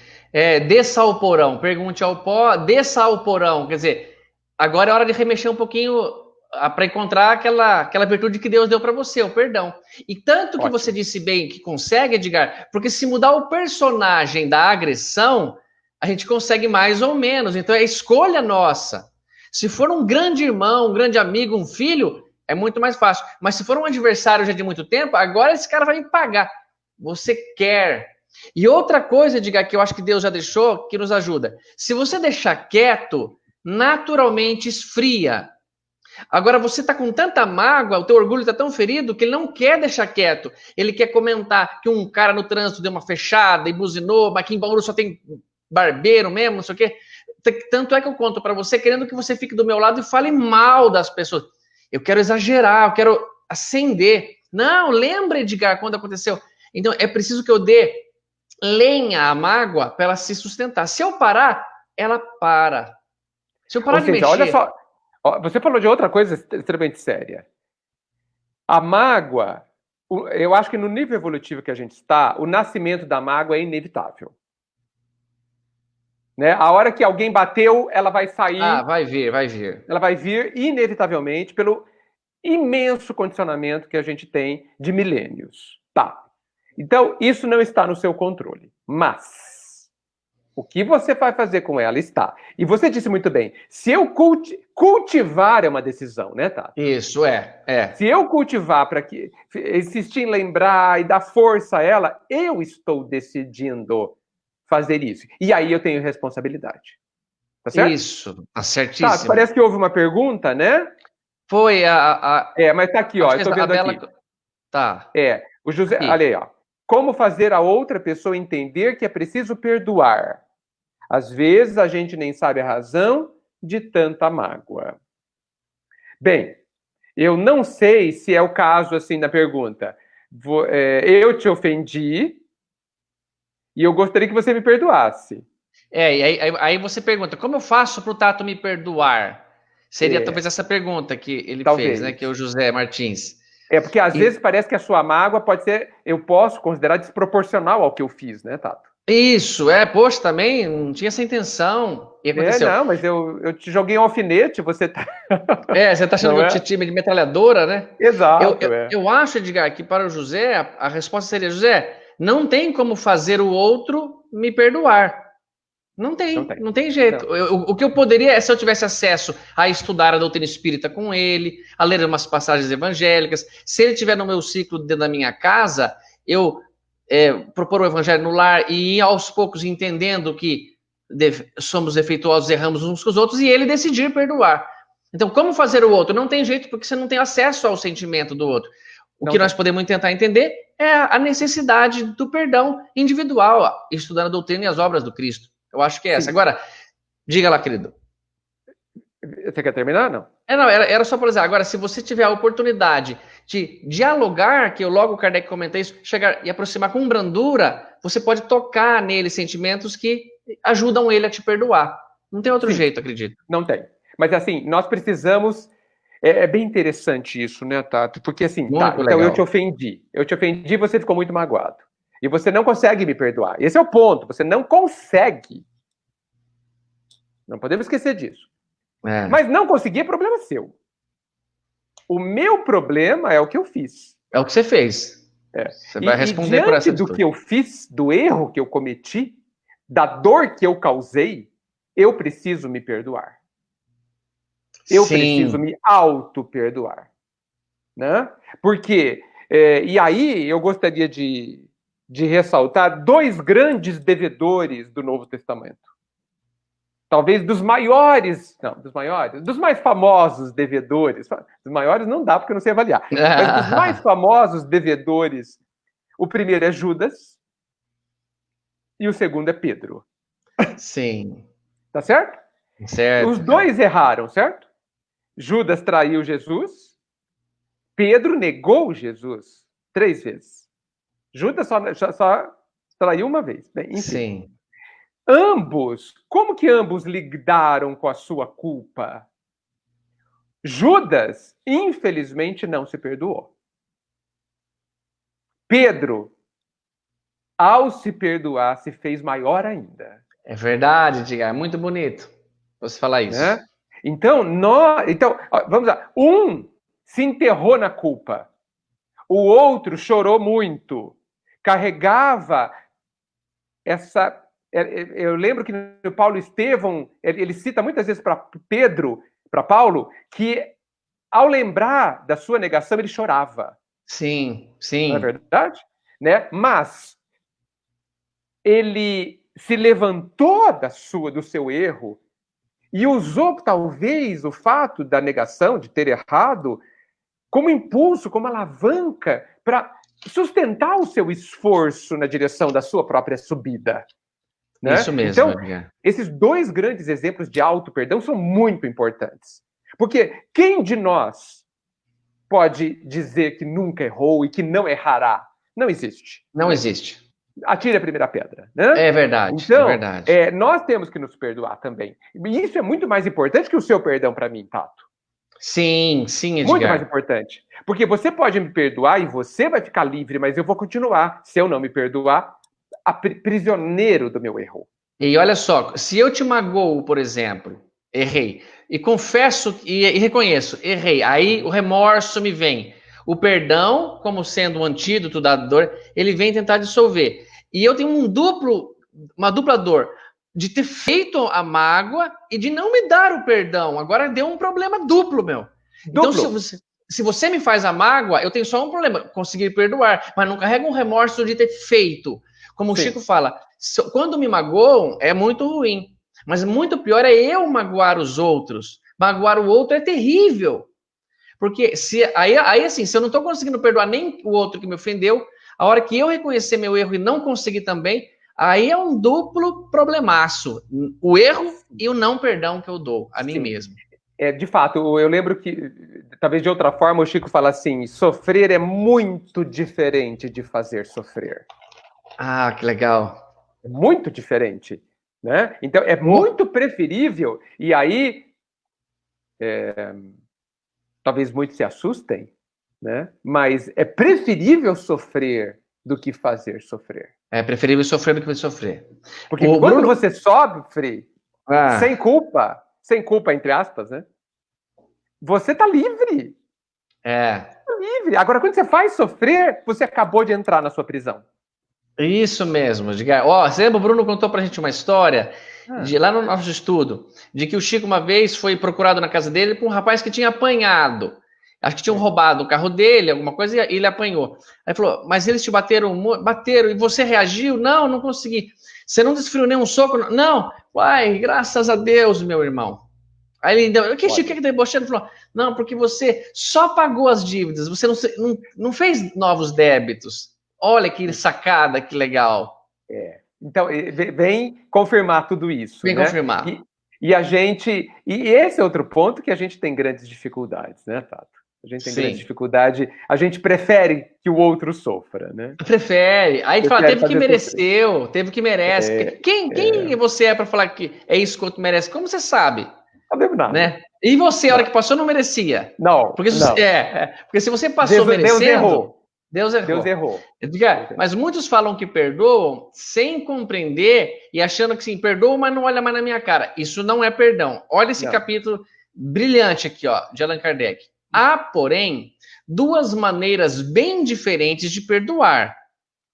desça ao porão, pergunte ao pó, desça ao porão. Quer dizer, agora é hora de remexer um pouquinho... para encontrar aquela virtude que Deus deu para você, o perdão. E tanto que você disse bem que consegue, Edgar, porque se mudar o personagem da agressão, a gente consegue mais ou menos. Então é escolha nossa. Se for um grande irmão, um grande amigo, um filho, é muito mais fácil. Mas se for um adversário já de muito tempo, agora esse cara vai me pagar. Você quer. E outra coisa, Edgar, que eu acho que Deus já deixou, que nos ajuda. Se você deixar quieto, naturalmente esfria. Agora, você está com tanta mágoa, o teu orgulho está tão ferido que ele não quer deixar quieto. Ele quer comentar que um cara no trânsito deu uma fechada e buzinou, mas aqui em Bauru só tem barbeiro mesmo, não sei o quê. Tanto é que eu conto para você, querendo que você fique do meu lado e fale mal das pessoas. Eu quero exagerar, eu quero acender. Não, lembra, Edgar, quando aconteceu. Então, é preciso que eu dê lenha à mágoa para ela se sustentar. Se eu parar, ela para. Se eu parar de mexer... Olha só... Você falou de outra coisa extremamente séria. A mágoa, eu acho que no nível evolutivo que a gente está, o nascimento da mágoa é inevitável. Né? A hora que alguém bateu, ela vai sair... vai vir. Ela vai vir inevitavelmente pelo imenso condicionamento que a gente tem de milênios. Tá. Então, isso não está no seu controle. Mas... o que você vai fazer com ela está. E você disse muito bem, se eu cultivar é uma decisão, né, Tato? Isso, Se eu cultivar para que insistir em lembrar e dar força a ela, eu estou decidindo fazer isso. E aí eu tenho responsabilidade. Tá certo? Isso, tá certíssimo. Tato, parece que houve uma pergunta, né? Foi mas tá aqui, ó, eu tô vendo aqui. Tá. O José, olha aí, ó. Como fazer a outra pessoa entender que é preciso perdoar? Às vezes a gente nem sabe a razão de tanta mágoa. Bem, eu não sei se é o caso assim da pergunta. Eu te ofendi e eu gostaria que você me perdoasse. E aí você pergunta, como eu faço para o Tato me perdoar? Seria talvez essa pergunta que ele fez, né? Que é o José Martins. Porque às vezes parece que a sua mágoa pode ser, eu posso considerar desproporcional ao que eu fiz, né, Tato? Isso, poxa, também não tinha essa intenção. E aconteceu. Não, mas eu te joguei um alfinete, você tá... você tá achando que eu te de metralhadora, né? Exato. Eu acho, Edgar, que para o José, a resposta seria, José, não tem como fazer o outro me perdoar. Não tem jeito. O que eu poderia é se eu tivesse acesso a estudar a doutrina espírita com ele, a ler umas passagens evangélicas. Se ele estiver no meu ciclo dentro da minha casa, eu propor o evangelho no lar e ir aos poucos entendendo que somos defeituosos, erramos uns com os outros, e ele decidir perdoar. Então, como fazer o outro? Não tem jeito, porque você não tem acesso ao sentimento do outro. O que nós podemos tentar entender é a necessidade do perdão individual, estudando a doutrina e as obras do Cristo. Eu acho que é essa. Agora, diga lá, querido. Você quer terminar, não? Não, era só para dizer. Agora, se você tiver a oportunidade de dialogar, que eu logo, Kardec comenta isso, chegar e aproximar com brandura, você pode tocar nele sentimentos que ajudam ele a te perdoar. Não tem outro jeito, acredito. Não tem. Mas assim, nós precisamos... É bem interessante isso, né, Tato? Porque assim, então eu te ofendi. E você ficou muito magoado. E você não consegue me perdoar. Esse é o ponto. Você não consegue. Não podemos esquecer disso. Mas não conseguir é problema seu. O meu problema é o que eu fiz. É o que você fez. Você vai responder por essa do que eu fiz, do erro que eu cometi, da dor que eu causei, eu preciso me perdoar. Eu preciso me auto-perdoar. Né? Porque, e aí eu gostaria de ressaltar 2 grandes devedores do Novo Testamento. Talvez dos mais famosos devedores. Dos maiores não dá, porque eu não sei avaliar. Mas dos mais famosos devedores, o primeiro é Judas e o segundo é Pedro. Sim. Tá certo? Certo. Os 2 erraram, certo? Judas traiu Jesus, Pedro negou Jesus 3 vezes. Judas só traiu uma vez. Bem, enfim. Sim. Como que ambos lidaram com a sua culpa? Judas, infelizmente, não se perdoou. Pedro, ao se perdoar, se fez maior ainda. É verdade, Edgar. É muito bonito você falar isso. Então, vamos lá. Um se enterrou na culpa. O outro chorou muito. Carregava essa... Eu lembro que no Paulo Estevão, ele cita muitas vezes para Pedro, para Paulo, que ao lembrar da sua negação, ele chorava. Sim, sim. Não é verdade? Né? Mas ele se levantou do seu erro e usou, talvez, o fato da negação, de ter errado, como impulso, como alavanca para sustentar o seu esforço na direção da sua própria subida. Né? Isso mesmo. Então, esses 2 grandes exemplos de auto-perdão são muito importantes. Porque quem de nós pode dizer que nunca errou e que não errará? Não existe. Não existe. Atire a primeira pedra. Né? É verdade. Então, é verdade. Nós temos que nos perdoar também. E isso é muito mais importante que o seu perdão para mim, Tato. Sim, Edgar. Muito mais importante. Porque você pode me perdoar e você vai ficar livre, mas eu vou continuar, se eu não me perdoar, prisioneiro do meu erro. E olha só, se eu te magoo, por exemplo, errei, e confesso e reconheço, errei, aí o remorso me vem. O perdão, como sendo um antídoto da dor, ele vem tentar dissolver. E eu tenho uma dupla dor de ter feito a mágoa e de não me dar o perdão. Agora deu um problema duplo, meu. Então, se você me faz a mágoa, eu tenho só um problema, conseguir perdoar, mas não carrego um remorso de ter feito. Como o Chico fala, quando me magoam, é muito ruim. Mas muito pior é eu magoar os outros. Magoar o outro é terrível. Porque assim, se eu não estou conseguindo perdoar nem o outro que me ofendeu, a hora que eu reconhecer meu erro e não conseguir também, aí é um duplo problemaço. O erro e o não perdão que eu dou a mim mesmo. De fato, eu lembro que, talvez de outra forma, o Chico fala assim, sofrer é muito diferente de fazer sofrer. Ah, que legal. É muito diferente, né? Então, é muito preferível, e aí, talvez muitos se assustem, né? Mas é preferível sofrer do que fazer sofrer. É preferível sofrer do que sofrer. Porque quando você sofre, sem culpa, entre aspas, né? Você tá livre. Tá livre. Agora, quando você faz sofrer, você acabou de entrar na sua prisão. Isso mesmo. Você lembra, o Bruno contou pra gente uma história, lá no nosso estudo, de que o Chico uma vez foi procurado na casa dele por um rapaz que tinha apanhado. Acho que tinham roubado o carro dele, alguma coisa, e ele apanhou. Aí falou, mas eles te bateram? Bateram, e você reagiu? Não, não consegui. Você não desferiu nenhum soco? Não. Uai, graças a Deus, meu irmão. Aí ele deu, o que Chico, que tá debochando? Ele falou, não, porque você só pagou as dívidas, você não fez novos débitos. Olha que sacada, que legal. Então, vem confirmar tudo isso, Vem né? confirmar. E esse é outro ponto que a gente tem grandes dificuldades, né, Tato? A gente tem grande dificuldade, a gente prefere que o outro sofra, né? Prefere. Aí fala, teve que mereceu, teve que merece. Quem você é para falar que é isso quanto merece? Como você sabe? Não devo nada. Né? E você, a hora que passou, não merecia. Não. Porque se você passou merecendo... Deus errou. Mas muitos falam que perdoam sem compreender e achando que sim, perdoam, mas não olha mais na minha cara. Isso não é perdão. Olha esse capítulo brilhante aqui, ó, de Allan Kardec. Há, porém, duas maneiras bem diferentes de perdoar.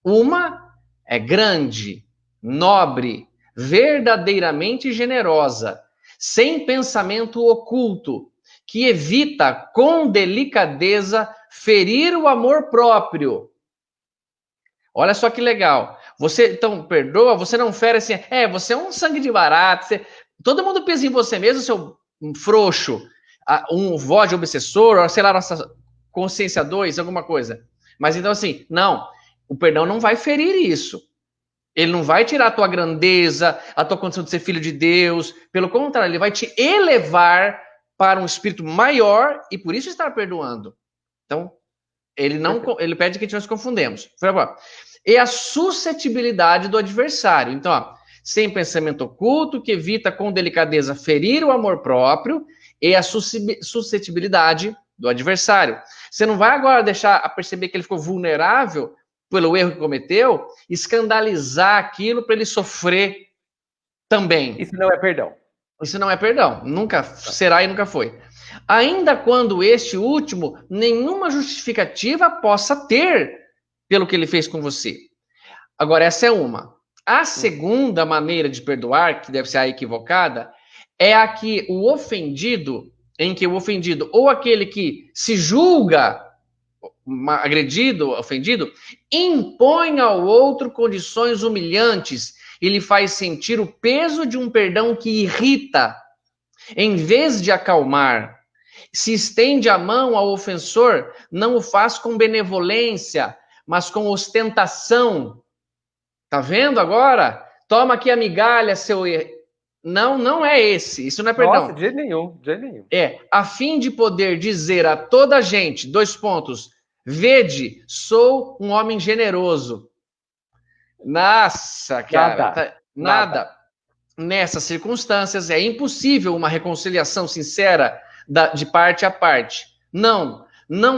Uma é grande, nobre, verdadeiramente generosa, sem pensamento oculto, que evita com delicadeza ferir o amor próprio. Olha só que legal. Você, então, perdoa, você não fere assim, você é um sangue de barato, todo mundo pensa em você mesmo, seu frouxo, um voz obsessor, ou sei lá, nossa consciência 2, alguma coisa. Mas então assim, não, o perdão não vai ferir isso. Ele não vai tirar a tua grandeza, a tua condição de ser filho de Deus. Pelo contrário, ele vai te elevar para um espírito maior e por isso está perdoando. Então, ele pede que a gente não se confundamos. E a suscetibilidade do adversário. Então, ó, sem pensamento oculto, que evita com delicadeza ferir o amor próprio e a suscetibilidade do adversário. Você não vai agora deixar a perceber que ele ficou vulnerável pelo erro que cometeu, escandalizar aquilo para ele sofrer também. Isso não é perdão. Isso não é perdão. Nunca será e nunca foi. Ainda quando este último nenhuma justificativa possa ter pelo que ele fez com você. Agora, essa é uma. A segunda maneira de perdoar, que deve ser a equivocada, é a que o ofendido, ou aquele que se julga agredido, ofendido, impõe ao outro condições humilhantes e lhe faz sentir o peso de um perdão que irrita, em vez de acalmar. Se estende a mão ao ofensor, não o faz com benevolência, mas com ostentação. Tá vendo agora? Toma aqui a migalha, seu erro. Não é esse. Isso não é perdão. Nossa, de jeito nenhum. A fim de poder dizer a toda a gente, 2 pontos, vede, sou um homem generoso. Nossa, cara. Nada. Nessas circunstâncias, é impossível uma reconciliação sincera de parte a parte. Não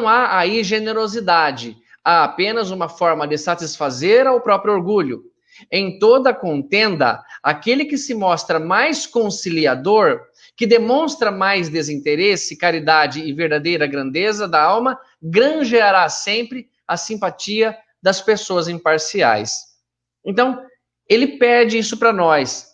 há aí generosidade. Há apenas uma forma de satisfazer ao próprio orgulho. Em toda contenda, aquele que se mostra mais conciliador, que demonstra mais desinteresse, caridade e verdadeira grandeza da alma, granjeará sempre a simpatia das pessoas imparciais. Então, ele pede isso para nós.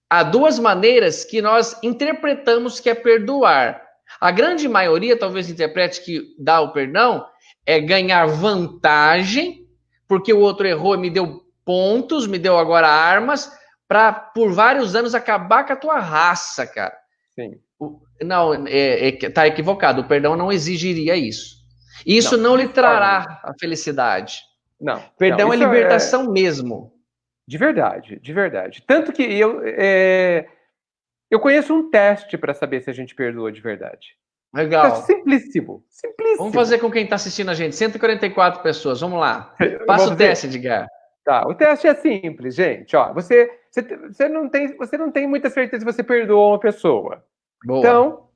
Há duas maneiras que nós interpretamos que é perdoar. A grande maioria talvez interprete que dar o perdão é ganhar vantagem, porque o outro errou e me deu pontos, me deu agora armas, para por vários anos acabar com a tua raça, cara. Sim. Não, tá equivocado. O perdão não exigiria isso. Isso não lhe trará a felicidade. Não. Perdão é libertação mesmo. De verdade. Tanto que eu conheço um teste para saber se a gente perdoa de verdade. Legal. Simplíssimo. Vamos fazer com quem está assistindo a gente. 144 pessoas, vamos lá. Passa o teste, Edgar. Tá, o teste é simples, gente. Ó, você não tem muita certeza se você perdoa uma pessoa. Boa. Então,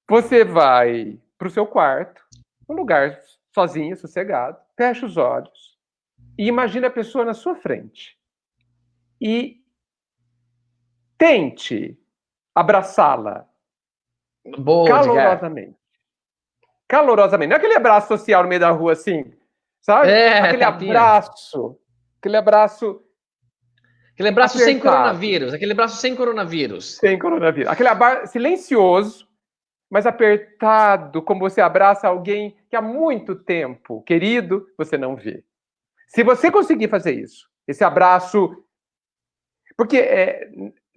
você vai para o seu quarto, um lugar sozinho, sossegado, fecha os olhos e imagina a pessoa na sua frente. E tente abraçá-la. Boa, calorosamente. Calorosamente. Não é aquele abraço social no meio da rua assim, sabe? Aquele abraço apertado. Sem coronavírus. Aquele abraço sem coronavírus. Sem coronavírus. Aquele abraço silencioso, mas apertado, como você abraça alguém que há muito tempo, querido, você não vê. Se você conseguir fazer isso, esse abraço... Porque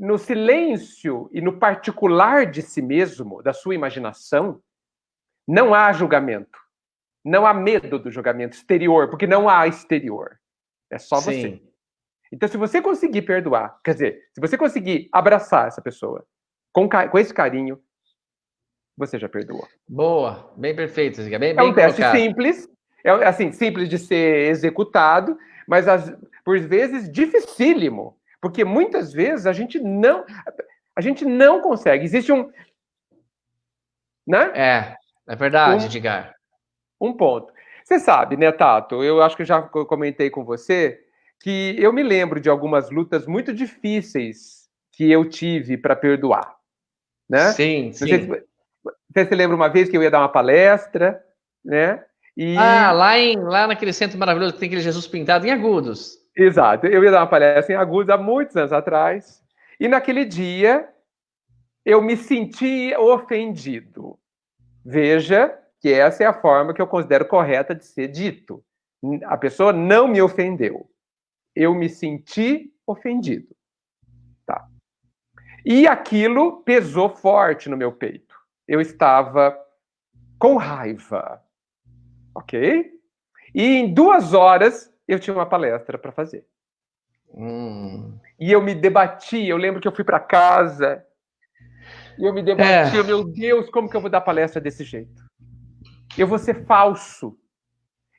no silêncio e no particular de si mesmo, da sua imaginação, não há julgamento. Não há medo do julgamento exterior, porque não há exterior. É só você. Então, se você conseguir perdoar, quer dizer, se você conseguir abraçar essa pessoa com esse carinho, você já perdoou. Boa, bem perfeito, bem um teste simples, assim, simples de ser executado, mas por vezes dificílimo, porque muitas vezes a gente não consegue. Existe né? É verdade, Edgar. Um ponto. Você sabe, né, Tato? Eu acho que eu já comentei com você que eu me lembro de algumas lutas muito difíceis que eu tive para perdoar, né? Sim. Você lembra uma vez que eu ia dar uma palestra, né? Lá naquele centro maravilhoso que tem aquele Jesus pintado em Agudos. Exato. Eu ia dar uma palestra em Agudos há muitos anos atrás. E naquele dia, eu me senti ofendido. Veja que essa é a forma que eu considero correta de ser dito. A pessoa não me ofendeu. Eu me senti ofendido. Tá. E aquilo pesou forte no meu peito. Eu estava com raiva. Ok? E em 2 horas, eu tinha uma palestra para fazer. E eu me debati. Eu lembro que eu fui para casa e eu me debati. Meu Deus, como que eu vou dar palestra desse jeito? Eu vou ser falso.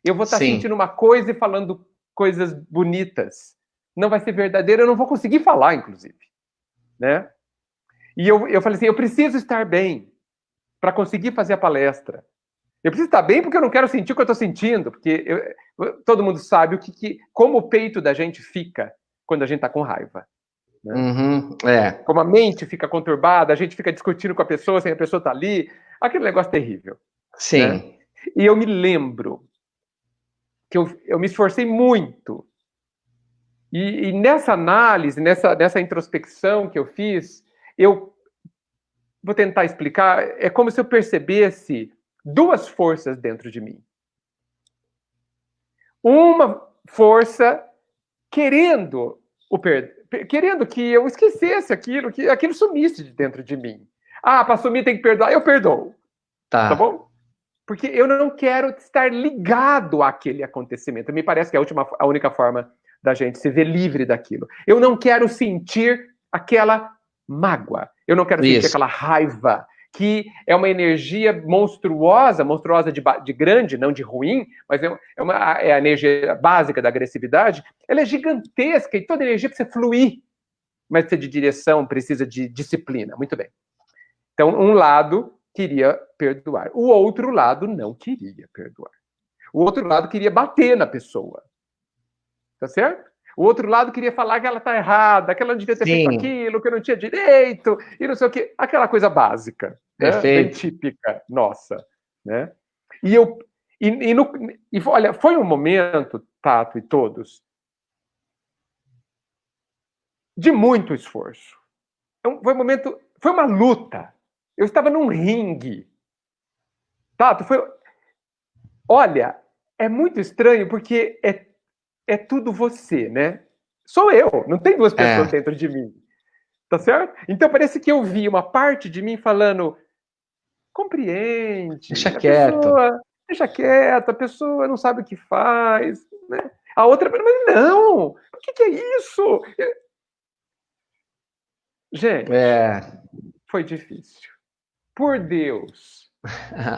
Eu vou estar sentindo uma coisa e falando coisas bonitas. Não vai ser verdadeiro, eu não vou conseguir falar, inclusive. Né? E eu falei assim, eu preciso estar bem para conseguir fazer a palestra. Eu preciso estar bem porque eu não quero sentir o que eu estou sentindo. Porque todo mundo sabe como o peito da gente fica quando a gente está com raiva. Né? Como a mente fica conturbada, a gente fica discutindo com a pessoa sem a pessoa estar ali. Aquele negócio terrível. Sim. Né? E eu me lembro que eu me esforcei muito. E nessa análise, nessa introspecção que eu fiz, eu vou tentar explicar, é como se eu percebesse 2 forças dentro de mim. Uma força querendo que eu esquecesse aquilo, que aquilo sumisse de dentro de mim. Para sumir tem que perdoar, eu perdoo. Tá bom? Porque eu não quero estar ligado àquele acontecimento. Me parece que é a única forma da gente se ver livre daquilo. Eu não quero sentir aquela mágoa. Eu não quero sentir aquela raiva, que é uma energia monstruosa de grande, não de ruim, mas é a energia básica da agressividade. Ela é gigantesca e toda energia precisa fluir, mas precisa de direção, precisa de disciplina. Muito bem. Então, um lado queria perdoar. O outro lado não queria perdoar. O outro lado queria bater na pessoa. Tá certo? O outro lado queria falar que ela tá errada, que ela não devia ter feito aquilo, que eu não tinha direito, e não sei o quê. Aquela coisa básica, né? Bem típica nossa. Né? Olha, foi um momento, Tato e todos, de muito esforço. Foi uma luta. Eu estava num ringue. Tato, olha, é muito estranho porque é tudo você, né? Sou eu, não tem 2 pessoas dentro de mim. Tá certo? Então parece que eu vi uma parte de mim falando, compreende. Deixa quieto. Deixa quieto, a pessoa não sabe o que faz. Né? A outra, mas não, o que é isso? Gente, foi difícil. Por Deus,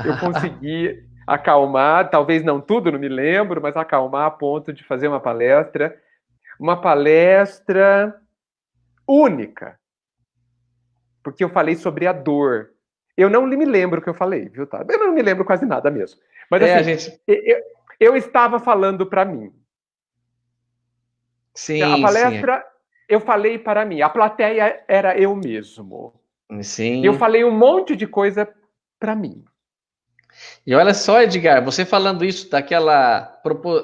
eu consegui acalmar, talvez não tudo, não me lembro, mas acalmar a ponto de fazer uma palestra única, porque eu falei sobre a dor. Eu não me lembro o que eu falei, viu, tá? Eu não me lembro quase nada mesmo. Mas assim, eu estava falando para mim. Sim, a palestra, eu falei para mim. A plateia era eu mesmo. Sim. Eu falei um monte de coisa para mim. E olha só, Edgar, você falando isso daquela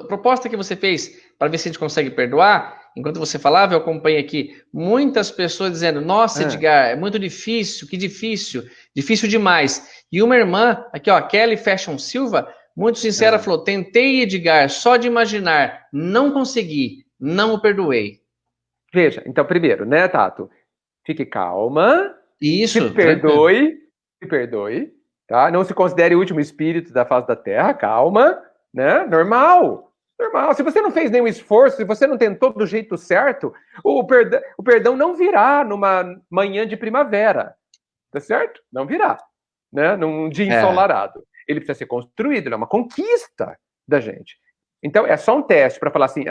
proposta que você fez para ver se a gente consegue perdoar, enquanto você falava, eu acompanhei aqui muitas pessoas dizendo, nossa, Edgar, é muito difícil, que difícil, difícil demais. E uma irmã, aqui ó, Kelly Fashion Silva, muito sincera, falou, tentei, Edgar, só de imaginar, não consegui, não o perdoei. Veja, então primeiro, né, Tato? Fique calma. Isso. Se perdoe, tá? Não se considere o último espírito da face da Terra, calma, né? Normal. Se você não fez nenhum esforço, se você não tentou do jeito certo, o perdão não virá numa manhã de primavera, tá certo? Não virá, né? Num dia ensolarado. Ele precisa ser construído, ele é uma conquista da gente. Então, é só um teste para falar assim,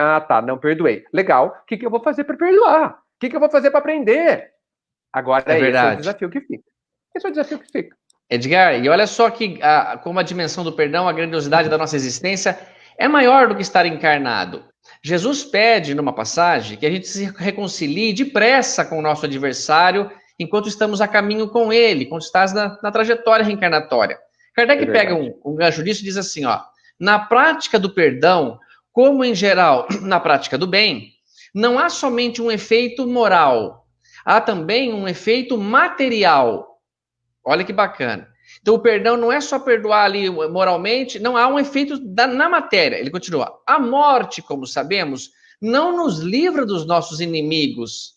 não perdoei. Legal, o que eu vou fazer para perdoar? O que eu vou fazer para aprender? Agora, esse é o desafio que fica. Esse é o desafio que fica. Edgar, e olha só que como a dimensão do perdão, a grandiosidade da nossa existência é maior do que estar encarnado. Jesus pede, numa passagem, que a gente se reconcilie depressa com o nosso adversário enquanto estamos a caminho com ele, quando estás na trajetória reencarnatória. Kardec pega um gancho disso e diz assim, na prática do perdão, como em geral na prática do bem, não há somente um efeito moral, há também um efeito material. Olha que bacana. Então, o perdão não é só perdoar ali moralmente, não, há um efeito na matéria. Ele continua. A morte, como sabemos, não nos livra dos nossos inimigos.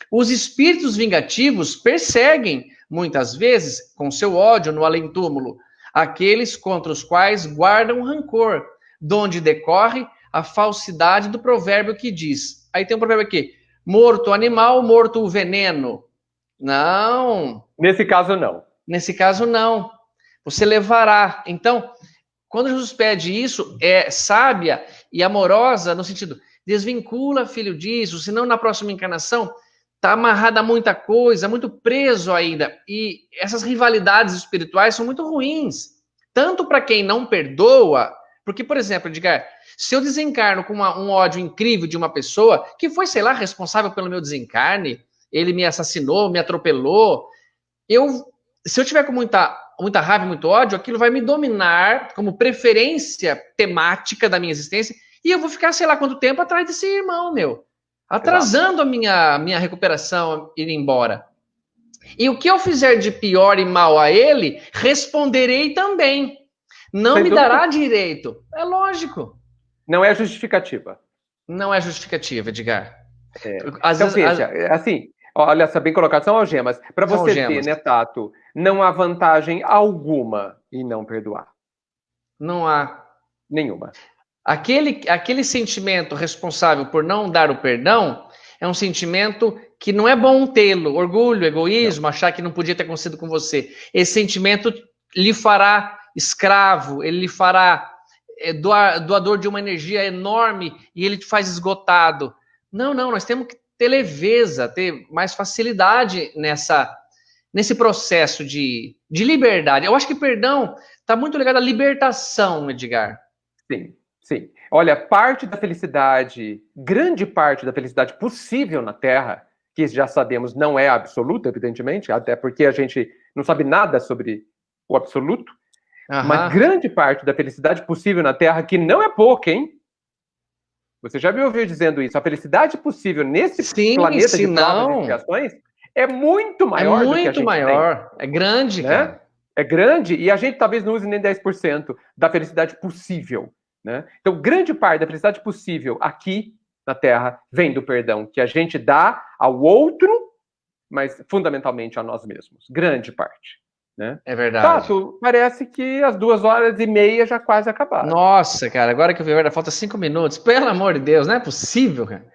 Os espíritos vingativos perseguem, muitas vezes, com seu ódio no além-túmulo, aqueles contra os quais guardam rancor, donde decorre a falsidade do provérbio que diz. Aí tem um provérbio aqui. Morto o animal, morto o veneno. Não. Nesse caso, não. Nesse caso, não. Você levará. Então, quando Jesus pede isso, é sábia e amorosa, no sentido, desvincula, filho, disso, senão na próxima encarnação está amarrada a muita coisa, muito preso ainda. E essas rivalidades espirituais são muito ruins. Tanto para quem não perdoa, porque, por exemplo, Edgar, se eu desencarno com um ódio incrível de uma pessoa que foi, sei lá, responsável pelo meu desencarne, ele me assassinou, me atropelou, se eu tiver com muita raiva, muito ódio, aquilo vai me dominar como preferência temática da minha existência e eu vou ficar, sei lá quanto tempo, atrás desse irmão meu, atrasando a minha recuperação, ir embora. E o que eu fizer de pior e mal a ele, responderei também. Não me dará direito. É lógico. Não é justificativa. Não é justificativa, Edgar. Então, veja, assim... Olha, essa bem colocação, algemas. Para você ter, né, Tato, não há vantagem alguma em não perdoar. Não há. Nenhuma. Aquele sentimento responsável por não dar o perdão é um sentimento que não é bom tê-lo. Orgulho, egoísmo, achar que não podia ter acontecido com você. Esse sentimento lhe fará escravo, ele lhe fará doador de uma energia enorme e ele te faz esgotado. Não, nós temos que ter leveza, ter mais facilidade nesse processo de liberdade. Eu acho que perdão está muito ligado à libertação, Edgar. Sim. Olha, parte da felicidade, grande parte da felicidade possível na Terra, que já sabemos não é absoluta, evidentemente, até porque a gente não sabe nada sobre o absoluto, mas grande parte da felicidade possível na Terra, que não é pouca, hein? Você já me ouviu dizendo isso? A felicidade possível nesse planeta de provas e expiações é muito maior do que a gente maior. Tem. É grande, né? Cara. É grande e a gente talvez não use nem 10% da felicidade possível, né? Então, grande parte da felicidade possível aqui na Terra vem do perdão que a gente dá ao outro, mas fundamentalmente a nós mesmos. Grande parte. Né? É verdade. Tato, parece que as 2h30 já quase acabaram. Nossa, cara, agora que eu vi a verdade, falta 5 minutos. Pelo amor de Deus, não é possível, cara.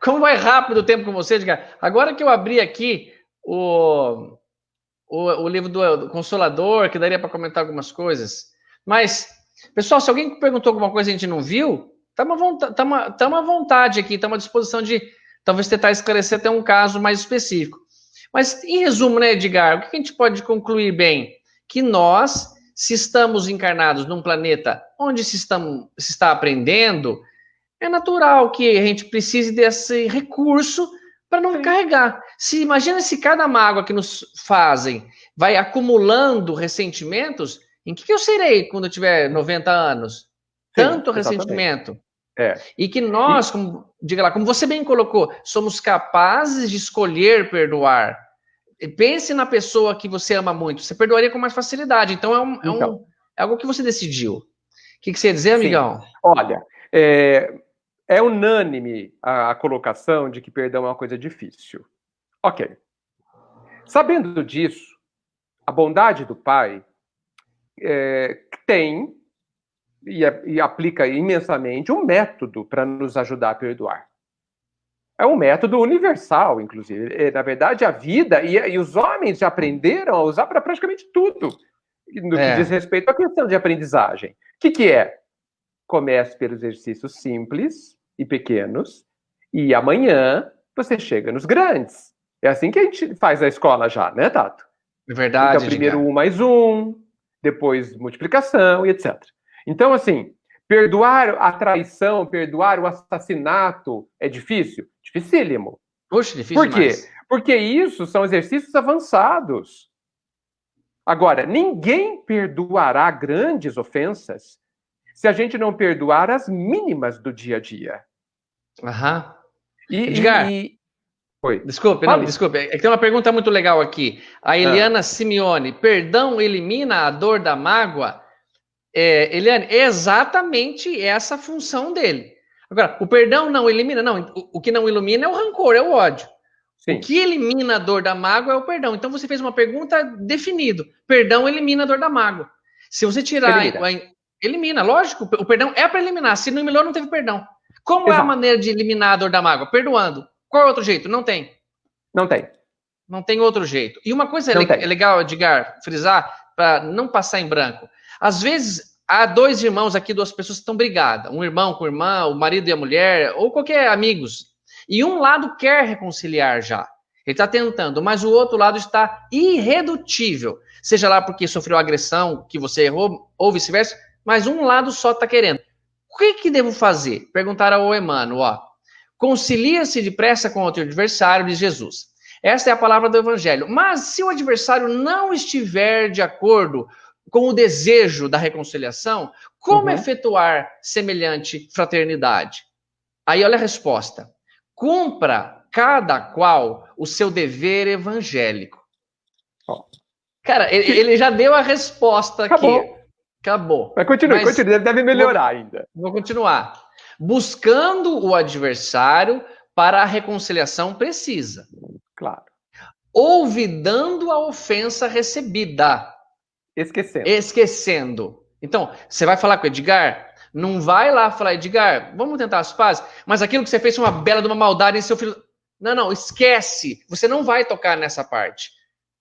Como vai rápido o tempo com você, Edgar? Agora que eu abri aqui o livro do Consolador, que daria para comentar algumas coisas. Mas, pessoal, se alguém perguntou alguma coisa e a gente não viu, estamos à vontade aqui, estamos à disposição de talvez tentar esclarecer até um caso mais específico. Mas, em resumo, né, Edgar, o que a gente pode concluir bem? Que nós, se estamos encarnados num planeta onde se está aprendendo, é natural que a gente precise desse recurso para não carregar. Imagina se cada mágoa que nos fazem vai acumulando ressentimentos, em que eu serei quando eu tiver 90 anos? Tanto ressentimento. E que nós, como você bem colocou, somos capazes de escolher perdoar. Pense na pessoa que você ama muito. Você perdoaria com mais facilidade. Então, é algo que você decidiu. O que você ia dizer, amigão? Olha, é unânime a colocação de que perdão é uma coisa difícil. Ok. Sabendo disso, a bondade do Pai tem e aplica imensamente um método para nos ajudar a perdoar. É um método universal, inclusive. Na verdade, a vida e os homens já aprenderam a usar para praticamente tudo, no que diz respeito à questão de aprendizagem. O que é? Comece pelos exercícios simples e pequenos, e amanhã você chega nos grandes. É assim que a gente faz a escola já, né, Tato? É verdade. Então, primeiro 1 mais 1, depois multiplicação e etc. Então, assim, perdoar a traição, perdoar o assassinato é difícil? Dificílimo. Poxa, difícil Por quê? demais. Porque isso são exercícios avançados. Agora, ninguém perdoará grandes ofensas se a gente não perdoar as mínimas do dia a dia. Aham. Edgar, Oi. Desculpe. É que tem uma pergunta muito legal aqui. A Eliana Simeone, perdão elimina a dor da mágoa? Eliane, é exatamente essa a função dele. Agora, o perdão não elimina, não. O que não ilumina é o rancor, é o ódio. Sim. O que elimina a dor da mágoa é o perdão. Então você fez uma pergunta definido. Perdão elimina a dor da mágoa. Se você tirar... Elimina, lógico. O perdão é para eliminar. Se não eliminou, não teve perdão. Como Exato. É a maneira de eliminar a dor da mágoa? Perdoando. Qual é o outro jeito? Não tem. Não tem. Não tem outro jeito. E uma coisa é legal, Edgar, frisar, para não passar em branco. Às vezes, há dois irmãos aqui, duas pessoas que estão brigadas. Um irmão com irmã, o marido e a mulher, ou qualquer amigos. E um lado quer reconciliar já. Ele está tentando, mas o outro lado está irredutível. Seja lá porque sofreu agressão, que você errou, ou vice-versa, mas um lado só está querendo. O que devo fazer? Perguntaram ao Emmanuel, concilia-se depressa com o teu adversário, diz Jesus. Esta é a palavra do Evangelho. Mas se o adversário não estiver de acordo com o desejo da reconciliação, como efetuar semelhante fraternidade? Aí olha a resposta. Cumpra cada qual o seu dever evangélico. Cara, ele já deu a resposta aqui. Acabou. Mas continue, deve melhorar ainda. Vou continuar. Buscando o adversário para a reconciliação precisa. Claro. Olvidando a ofensa recebida. Esquecendo. Então, você vai falar com o Edgar, não vai lá falar, Edgar, vamos tentar as pazes, mas aquilo que você fez foi uma bela de uma maldade em seu filho. Não, esquece. Você não vai tocar nessa parte.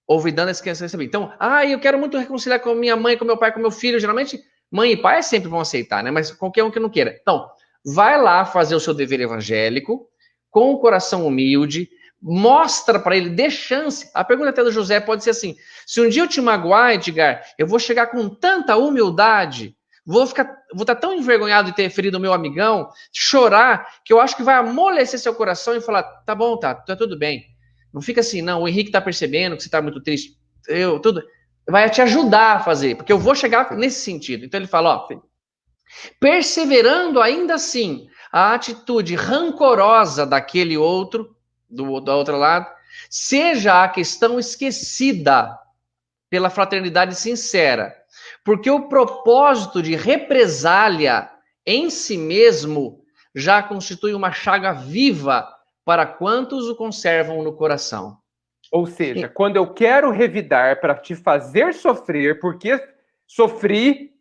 Olvidando a esquecer recebido. Então, eu quero muito reconciliar com minha mãe, com meu pai, com meu filho. Geralmente, mãe e pai sempre vão aceitar, né? Mas qualquer um que não queira. Então, vai lá fazer o seu dever evangélico, com o coração humilde, mostra para ele, dê chance. A pergunta até do José pode ser assim: se um dia eu te magoar, Edgar, eu vou chegar com tanta humildade, vou estar tão envergonhado de ter ferido o meu amigão, chorar, que eu acho que vai amolecer seu coração e falar: tá bom, tá tudo bem. Não fica assim, não, o Henrique tá percebendo que você tá muito triste. Vai te ajudar a fazer, porque eu vou chegar nesse sentido. Então ele fala, perseverando ainda assim a atitude rancorosa daquele outro, do outro lado, seja a questão esquecida pela fraternidade sincera. Porque o propósito de represália em si mesmo já constitui uma chaga viva para quantos o conservam no coração. Ou seja, quando eu quero revidar para te fazer sofrer, porque sofri,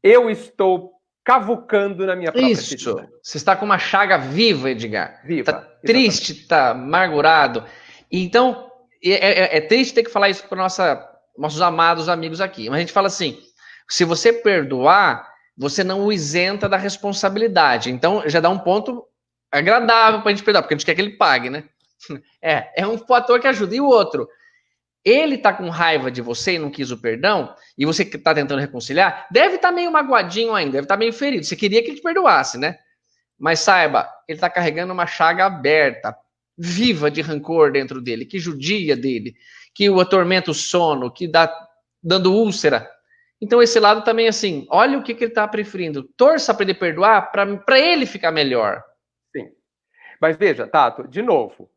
eu estou cavucando na minha própria ferida. Você está com uma chaga viva, Edgar. Viva. Está triste, está amargurado. Então, é triste ter que falar isso para nossos amados amigos aqui. Mas a gente fala assim, se você perdoar, você não o isenta da responsabilidade. Então, já dá um ponto agradável para a gente perdoar, porque a gente quer que ele pague, né? É um fator que ajuda. E o outro, ele tá com raiva de você e não quis o perdão, e você que tá tentando reconciliar, deve estar meio magoadinho ainda, deve estar meio ferido. Você queria que ele te perdoasse, né? Mas saiba, ele tá carregando uma chaga aberta, viva de rancor dentro dele, que judia dele, que o atormenta o sono, que dá dando úlcera. Então esse lado também, assim, olha o que ele tá preferindo. Torça para ele perdoar, para ele ficar melhor. Sim. Mas veja, Tato, de novo,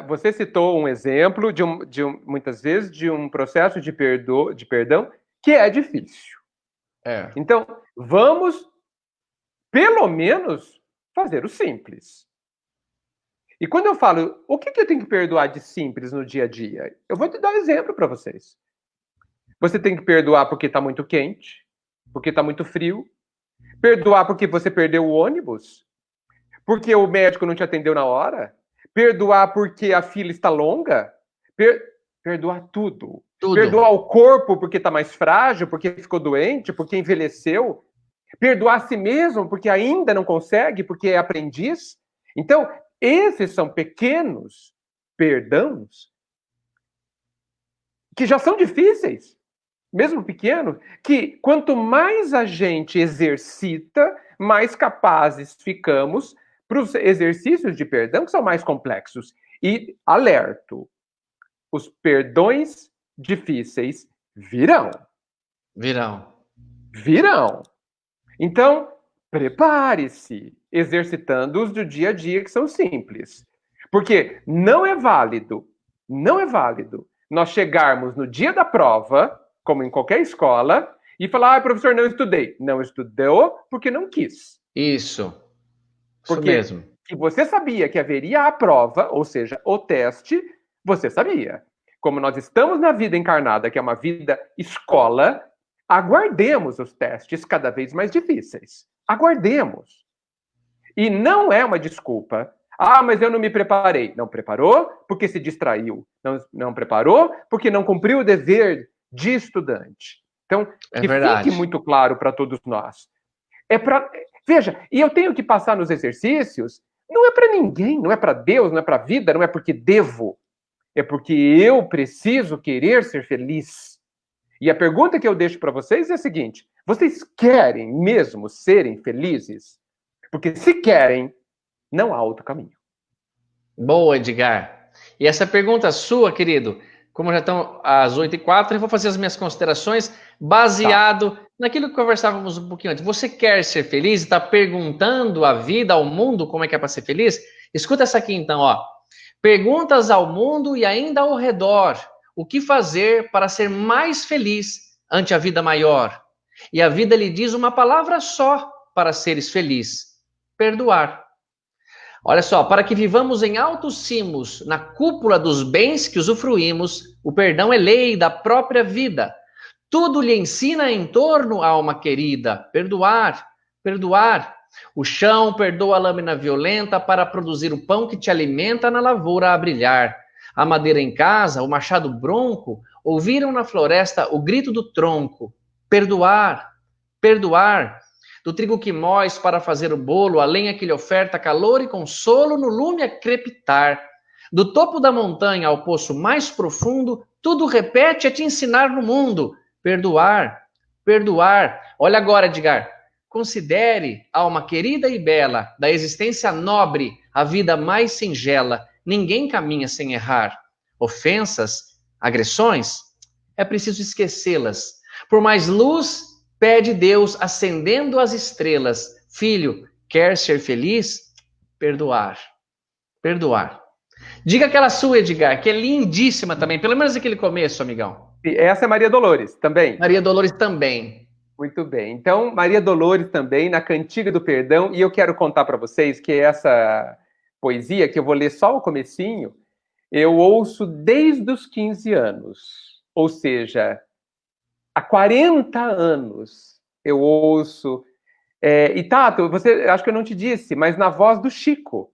você citou um exemplo muitas vezes de um processo de perdão que é difícil. Então, vamos, pelo menos, fazer o simples. E quando eu falo, o que eu tenho que perdoar de simples no dia a dia? Eu vou te dar um exemplo para vocês. Você tem que perdoar porque está muito quente, porque está muito frio. Perdoar porque você perdeu o ônibus, porque o médico não te atendeu na hora. Perdoar porque a fila está longa. Perdoar tudo. Perdoar o corpo porque está mais frágil, porque ficou doente, porque envelheceu. Perdoar a si mesmo porque ainda não consegue, porque é aprendiz. Então, esses são pequenos perdãos que já são difíceis, mesmo pequenos, que quanto mais a gente exercita, mais capazes ficamos para os exercícios de perdão que são mais complexos. E alerto, os perdões difíceis virão. Virão. Então, prepare-se, exercitando-os do dia a dia, que são simples. Porque não é válido nós chegarmos no dia da prova, como em qualquer escola, e falar, professor, não estudei. Não estudou porque não quis. Isso porque mesmo. Se você sabia que haveria a prova, ou seja, o teste, você sabia. Como nós estamos na vida encarnada, que é uma vida escola, aguardemos os testes cada vez mais difíceis. Aguardemos. E não é uma desculpa. Mas eu não me preparei. Não preparou porque se distraiu. Não preparou porque não cumpriu o dever de estudante. Então, que fique muito claro para todos nós. Veja, e eu tenho que passar nos exercícios, não é para ninguém, não é para Deus, não é para a vida, não é porque devo. É porque eu preciso querer ser feliz. E a pergunta que eu deixo para vocês é a seguinte: vocês querem mesmo serem felizes? Porque se querem, não há outro caminho. Boa, Edgar. E essa pergunta sua, querido, como já estão às 8h04, eu vou fazer as minhas considerações baseado naquilo que conversávamos um pouquinho antes. Você quer ser feliz? Está perguntando à vida, ao mundo, como é que é para ser feliz? Escuta essa aqui então, ó. Perguntas ao mundo e ainda ao redor. O que fazer para ser mais feliz ante a vida maior? E a vida lhe diz uma palavra só para seres feliz: perdoar. Olha só, para que vivamos em altos cimos, na cúpula dos bens que usufruímos, o perdão é lei da própria vida. Tudo lhe ensina em torno, alma querida, perdoar, perdoar. O chão perdoa a lâmina violenta para produzir o pão que te alimenta na lavoura a brilhar. A madeira em casa, o machado bronco, ouviram na floresta o grito do tronco. Perdoar, perdoar. Do trigo que móis para fazer o bolo, a lenha que lhe oferta calor e consolo no lume a crepitar. Do topo da montanha ao poço mais profundo, tudo repete a te ensinar no mundo. Perdoar, perdoar. Olha agora, Edgar. Considere, alma querida e bela, da existência nobre, a vida mais singela. Ninguém caminha sem errar. Ofensas, agressões, é preciso esquecê-las. Por mais luz, pede Deus acendendo as estrelas. Filho, quer ser feliz? Perdoar. Perdoar. Diga aquela sua, Edgar, que é lindíssima também. Pelo menos aquele começo, amigão. Essa é Maria Dolores também. Maria Dolores também. Muito bem. Então, Maria Dolores também, na Cantiga do Perdão. E eu quero contar para vocês que essa poesia, que eu vou ler só o comecinho, eu ouço desde os 15 anos. Ou seja, há 40 anos eu ouço. E Tato, acho que eu não te disse, mas na voz do Chico.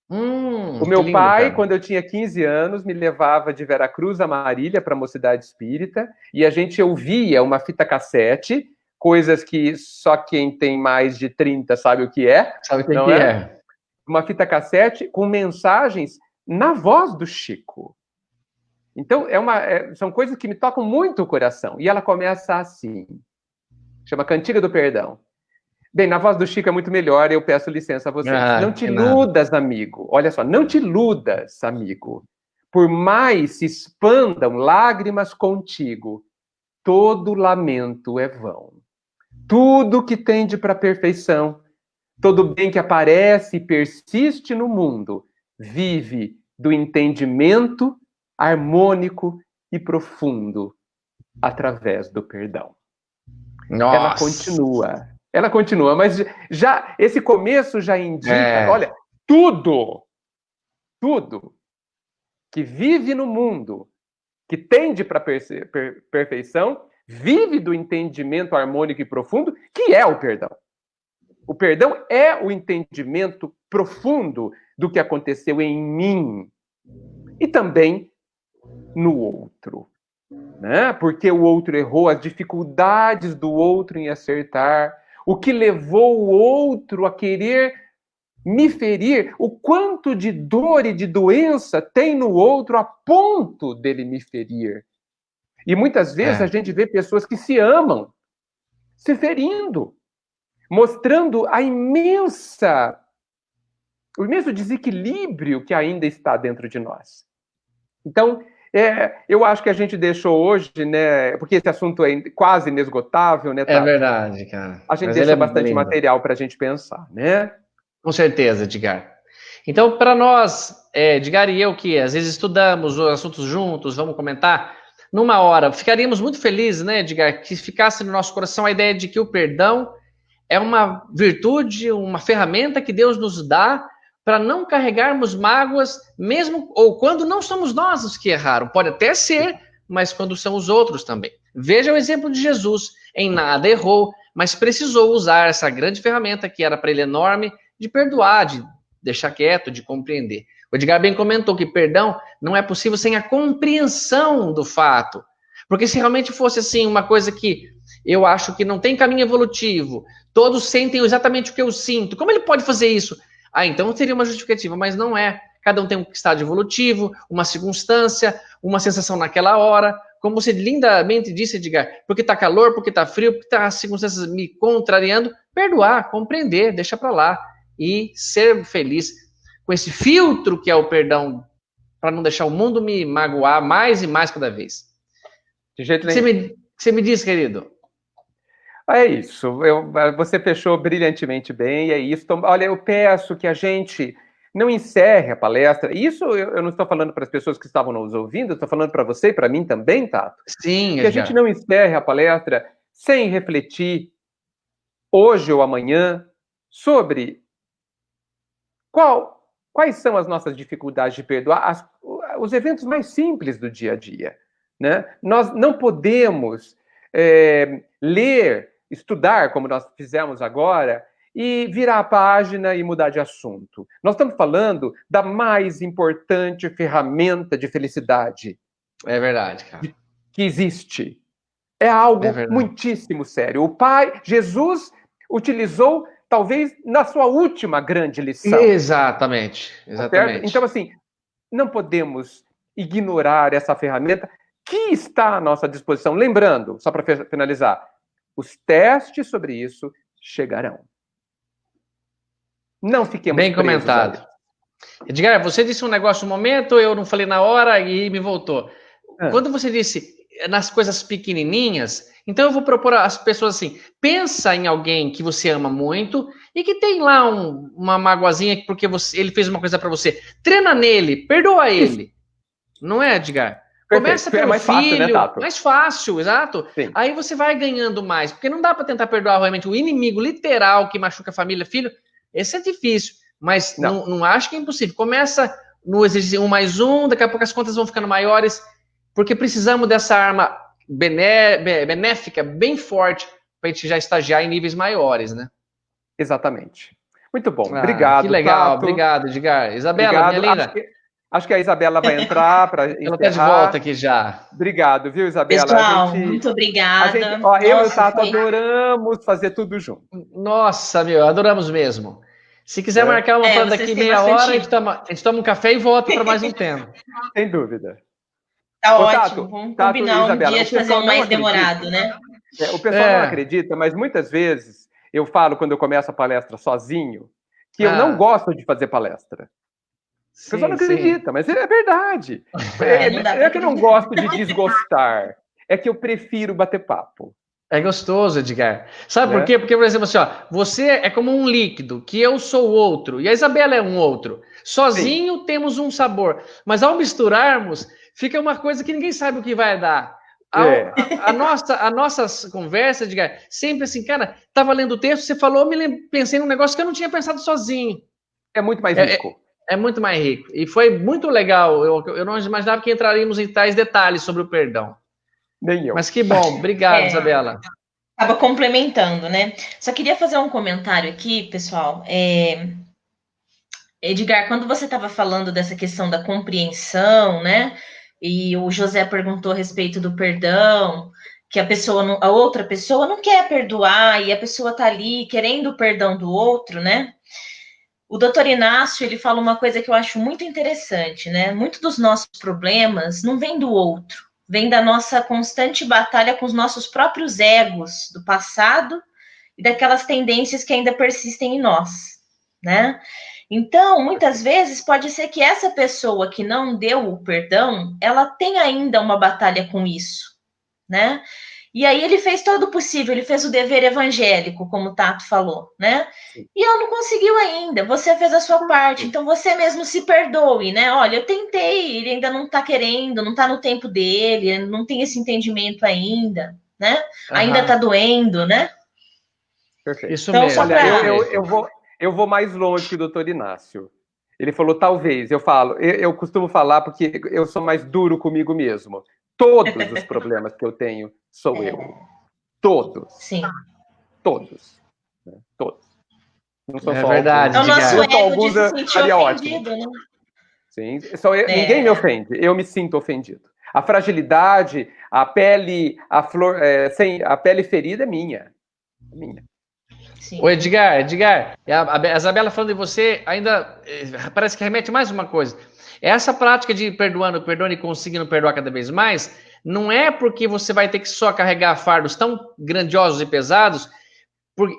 O meu pai, quando eu tinha 15 anos, me levava de Veracruz a Marília para a Mocidade Espírita, e a gente ouvia uma fita cassete, coisas que só quem tem mais de 30 sabe o que é. Sabe o que é? Uma fita cassete com mensagens na voz do Chico. Então, são coisas que me tocam muito o coração. E ela começa assim, chama Cantiga do Perdão. Bem, na voz do Chico é muito melhor, eu peço licença a vocês. Não te iludas, amigo. Olha só, não te iludas, amigo. Por mais se expandam lágrimas contigo, todo lamento é vão. Tudo que tende para a perfeição, todo bem que aparece e persiste no mundo, vive do entendimento harmônico e profundo através do perdão. Nossa. Ela continua, mas já esse começo já indica, olha, tudo tudo, que vive no mundo, que tende para perfeição, vive do entendimento harmônico e profundo, que é o perdão. O perdão é o entendimento profundo do que aconteceu em mim e também no outro, né? Porque o outro errou, as dificuldades do outro em acertar, o que levou o outro a querer me ferir, o quanto de dor e de doença tem no outro a ponto dele me ferir. E muitas vezes a gente vê pessoas que se amam se ferindo, mostrando o imenso desequilíbrio que ainda está dentro de nós. Então, eu acho que a gente deixou hoje, né, porque esse assunto é quase inesgotável, né, Tato? É verdade, cara. A gente deixa bastante material para a gente pensar, né? Com certeza, Edgar. Então, para nós, Edgar e eu, que às vezes estudamos os assuntos juntos, vamos comentar, numa hora, ficaríamos muito felizes, né, Edgar, que ficasse no nosso coração a ideia de que o perdão é uma virtude, uma ferramenta que Deus nos dá para não carregarmos mágoas, mesmo ou quando não somos nós os que erraram. Pode até ser, mas quando são os outros também. Veja o exemplo de Jesus. Em nada errou, mas precisou usar essa grande ferramenta que era para ele enorme, de perdoar, de deixar quieto, de compreender. O Edgar bem comentou que perdão não é possível sem a compreensão do fato. Porque se realmente fosse assim, uma coisa que eu acho que não tem caminho evolutivo, todos sentem exatamente o que eu sinto, como ele pode fazer isso? Então teria uma justificativa, mas não é. Cada um tem um estado evolutivo, uma circunstância, uma sensação naquela hora. Como você lindamente disse, Edgar, porque está calor, porque está frio, porque tá as circunstâncias me contrariando, perdoar, compreender, deixa para lá e ser feliz com esse filtro que é o perdão, para não deixar o mundo me magoar mais e mais cada vez. De jeito nenhum. Você me diz, querido? É isso, você fechou brilhantemente bem, é isso. Olha, eu peço que a gente não encerre a palestra. Isso eu não estou falando para as pessoas que estavam nos ouvindo, eu estou falando para você e para mim também, Tato. Sim, que a gente não encerre a palestra sem refletir, hoje ou amanhã, sobre quais são as nossas dificuldades de perdoar, os eventos mais simples do dia a dia, né? Nós não podemos ler, estudar, como nós fizemos agora, e virar a página e mudar de assunto. Nós estamos falando da mais importante ferramenta de felicidade. É verdade, cara. Que existe. É algo muitíssimo sério. O Pai, Jesus, utilizou, talvez, na sua última grande lição. Exatamente. Certo? Então, assim, não podemos ignorar essa ferramenta que está à nossa disposição. Lembrando, só para finalizar, os testes sobre isso chegarão. Não fiquemos bem comentado. Edgar, você disse um negócio no momento, eu não falei na hora e me voltou. Quando você disse nas coisas pequenininhas, então eu vou propor às pessoas assim, pensa em alguém que você ama muito e que tem lá uma magoazinha porque ele fez uma coisa para você. Treina nele, perdoa ele. Não é, Edgar? Começa pelo mais filho, fácil, né, Tato? Mais fácil, exato. Sim. Aí você vai ganhando mais, porque não dá para tentar perdoar realmente o inimigo literal que machuca a família, filho. Esse é difícil, mas não acho que é impossível. Começa no exercício 1 mais 1, daqui a pouco as contas vão ficando maiores, porque precisamos dessa arma benéfica, bem forte, para a gente já estagiar em níveis maiores, né? Exatamente. Muito bom, obrigado. Que legal, Tato. Obrigado, Edgar. Isabela, minha linda. Acho que a Isabela vai entrar para encerrar. Ela está de volta aqui já. Obrigado, viu, Isabela? Pessoal, muito obrigada. Eu e o Tato adoramos fazer tudo junto. Nossa, adoramos mesmo. Se quiser marcar uma para daqui meia hora, a gente toma um café e volta para mais um tempo. Sem dúvida. Tá ótimo. Vamos combinar um dia de fazer um mais demorado, né? O pessoal não acredita, mas muitas vezes eu falo, quando eu começo a palestra sozinho, que eu não gosto de fazer palestra. O pessoal não acredita, mas é verdade. É que eu não gosto de desgostar. É que eu prefiro bater papo. É gostoso, Edgar. Sabe por quê? Porque, por exemplo, assim, você é como um líquido, que eu sou outro, e a Isabela é um outro. Sozinho temos um sabor, mas ao misturarmos, fica uma coisa que ninguém sabe o que vai dar. A nossa conversa, Edgar, sempre assim, cara, tava lendo o texto, você falou, pensei num negócio que eu não tinha pensado sozinho. É muito mais rico. É muito mais rico. E foi muito legal. Eu não imaginava que entraríamos em tais detalhes sobre o perdão. Nem eu. Mas que bom. Obrigado, Isabela. Estava complementando, né? Só queria fazer um comentário aqui, pessoal. Edgar, quando você estava falando dessa questão da compreensão, né? E o José perguntou a respeito do perdão, que a outra pessoa não quer perdoar e a pessoa está ali querendo o perdão do outro, né? O doutor Inácio, ele fala uma coisa que eu acho muito interessante, né? Muito dos nossos problemas não vem do outro, vem da nossa constante batalha com os nossos próprios egos do passado e daquelas tendências que ainda persistem em nós, né? Então, muitas vezes pode ser que essa pessoa que não deu o perdão, ela tem ainda uma batalha com isso, né? E aí ele fez todo o possível, ele fez o dever evangélico, como o Tato falou, né? E ela não conseguiu ainda, você fez a sua parte, então você mesmo se perdoe, né? Olha, eu tentei, ele ainda não tá querendo, não tá no tempo dele, não tem esse entendimento ainda, né? Ainda tá doendo, né? Perfeito. Isso então, mesmo. Olha, eu vou mais longe que o doutor Inácio. Ele falou, talvez, eu costumo falar porque eu sou mais duro comigo mesmo. Todos os problemas que eu tenho sou eu. Todos. Sim. Todos. Né? Todos. Não sou só verdade. Alguns. É o nosso ego de se sentir ofendido, né? Sim. Ninguém me ofende. Eu me sinto ofendido. A fragilidade, a pele, a pele ferida é minha. É minha. Sim. Ô, Edgar, a Isabela falando de você ainda parece que remete mais uma coisa. Essa prática de perdoando e conseguindo perdoar cada vez mais, não é porque você vai ter que só carregar fardos tão grandiosos e pesados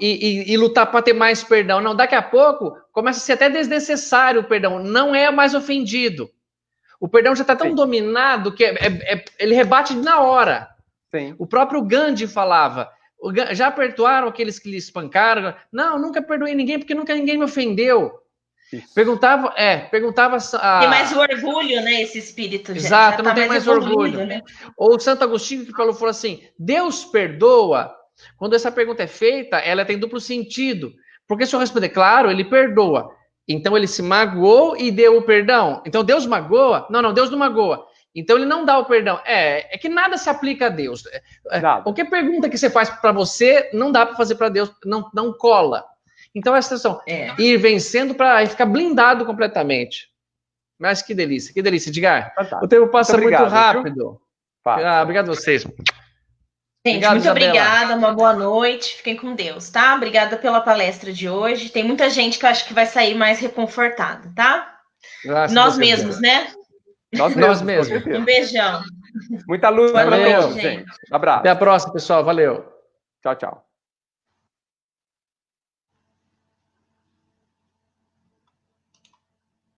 e lutar para ter mais perdão. Não, daqui a pouco começa a ser até desnecessário o perdão. Não é mais ofendido. O perdão já está tão dominado que ele rebate na hora. Sim. O próprio Gandhi falava... Já perdoaram aqueles que lhe espancaram? Não, nunca perdoei ninguém porque nunca ninguém me ofendeu. Isso. Perguntava Tem mais o orgulho, né, esse espírito. Exato, não tem mais orgulho. Né? Ou o Santo Agostinho que falou assim, Deus perdoa? Quando essa pergunta é feita, ela tem duplo sentido. Porque se eu responder, claro, ele perdoa. Então ele se magoou e deu o perdão. Então Deus magoa? Não, Deus não magoa. Então ele não dá o perdão. É que nada se aplica a Deus. Qualquer pergunta que você faz para você, não dá para fazer para Deus, não cola. Então essa questão, ir vencendo para ficar blindado completamente. Mas que delícia, Edgar. O tempo passa muito rápido. Obrigado a vocês. Gente, muito obrigada, uma boa noite, fiquem com Deus, tá? Obrigada pela palestra de hoje. Tem muita gente que eu acho que vai sair mais reconfortada, tá? Nós mesmos, né? Nós mesmos. Um beijão. Muita luz para todos, gente. Um abraço. Até a próxima, pessoal. Valeu. Tchau, tchau.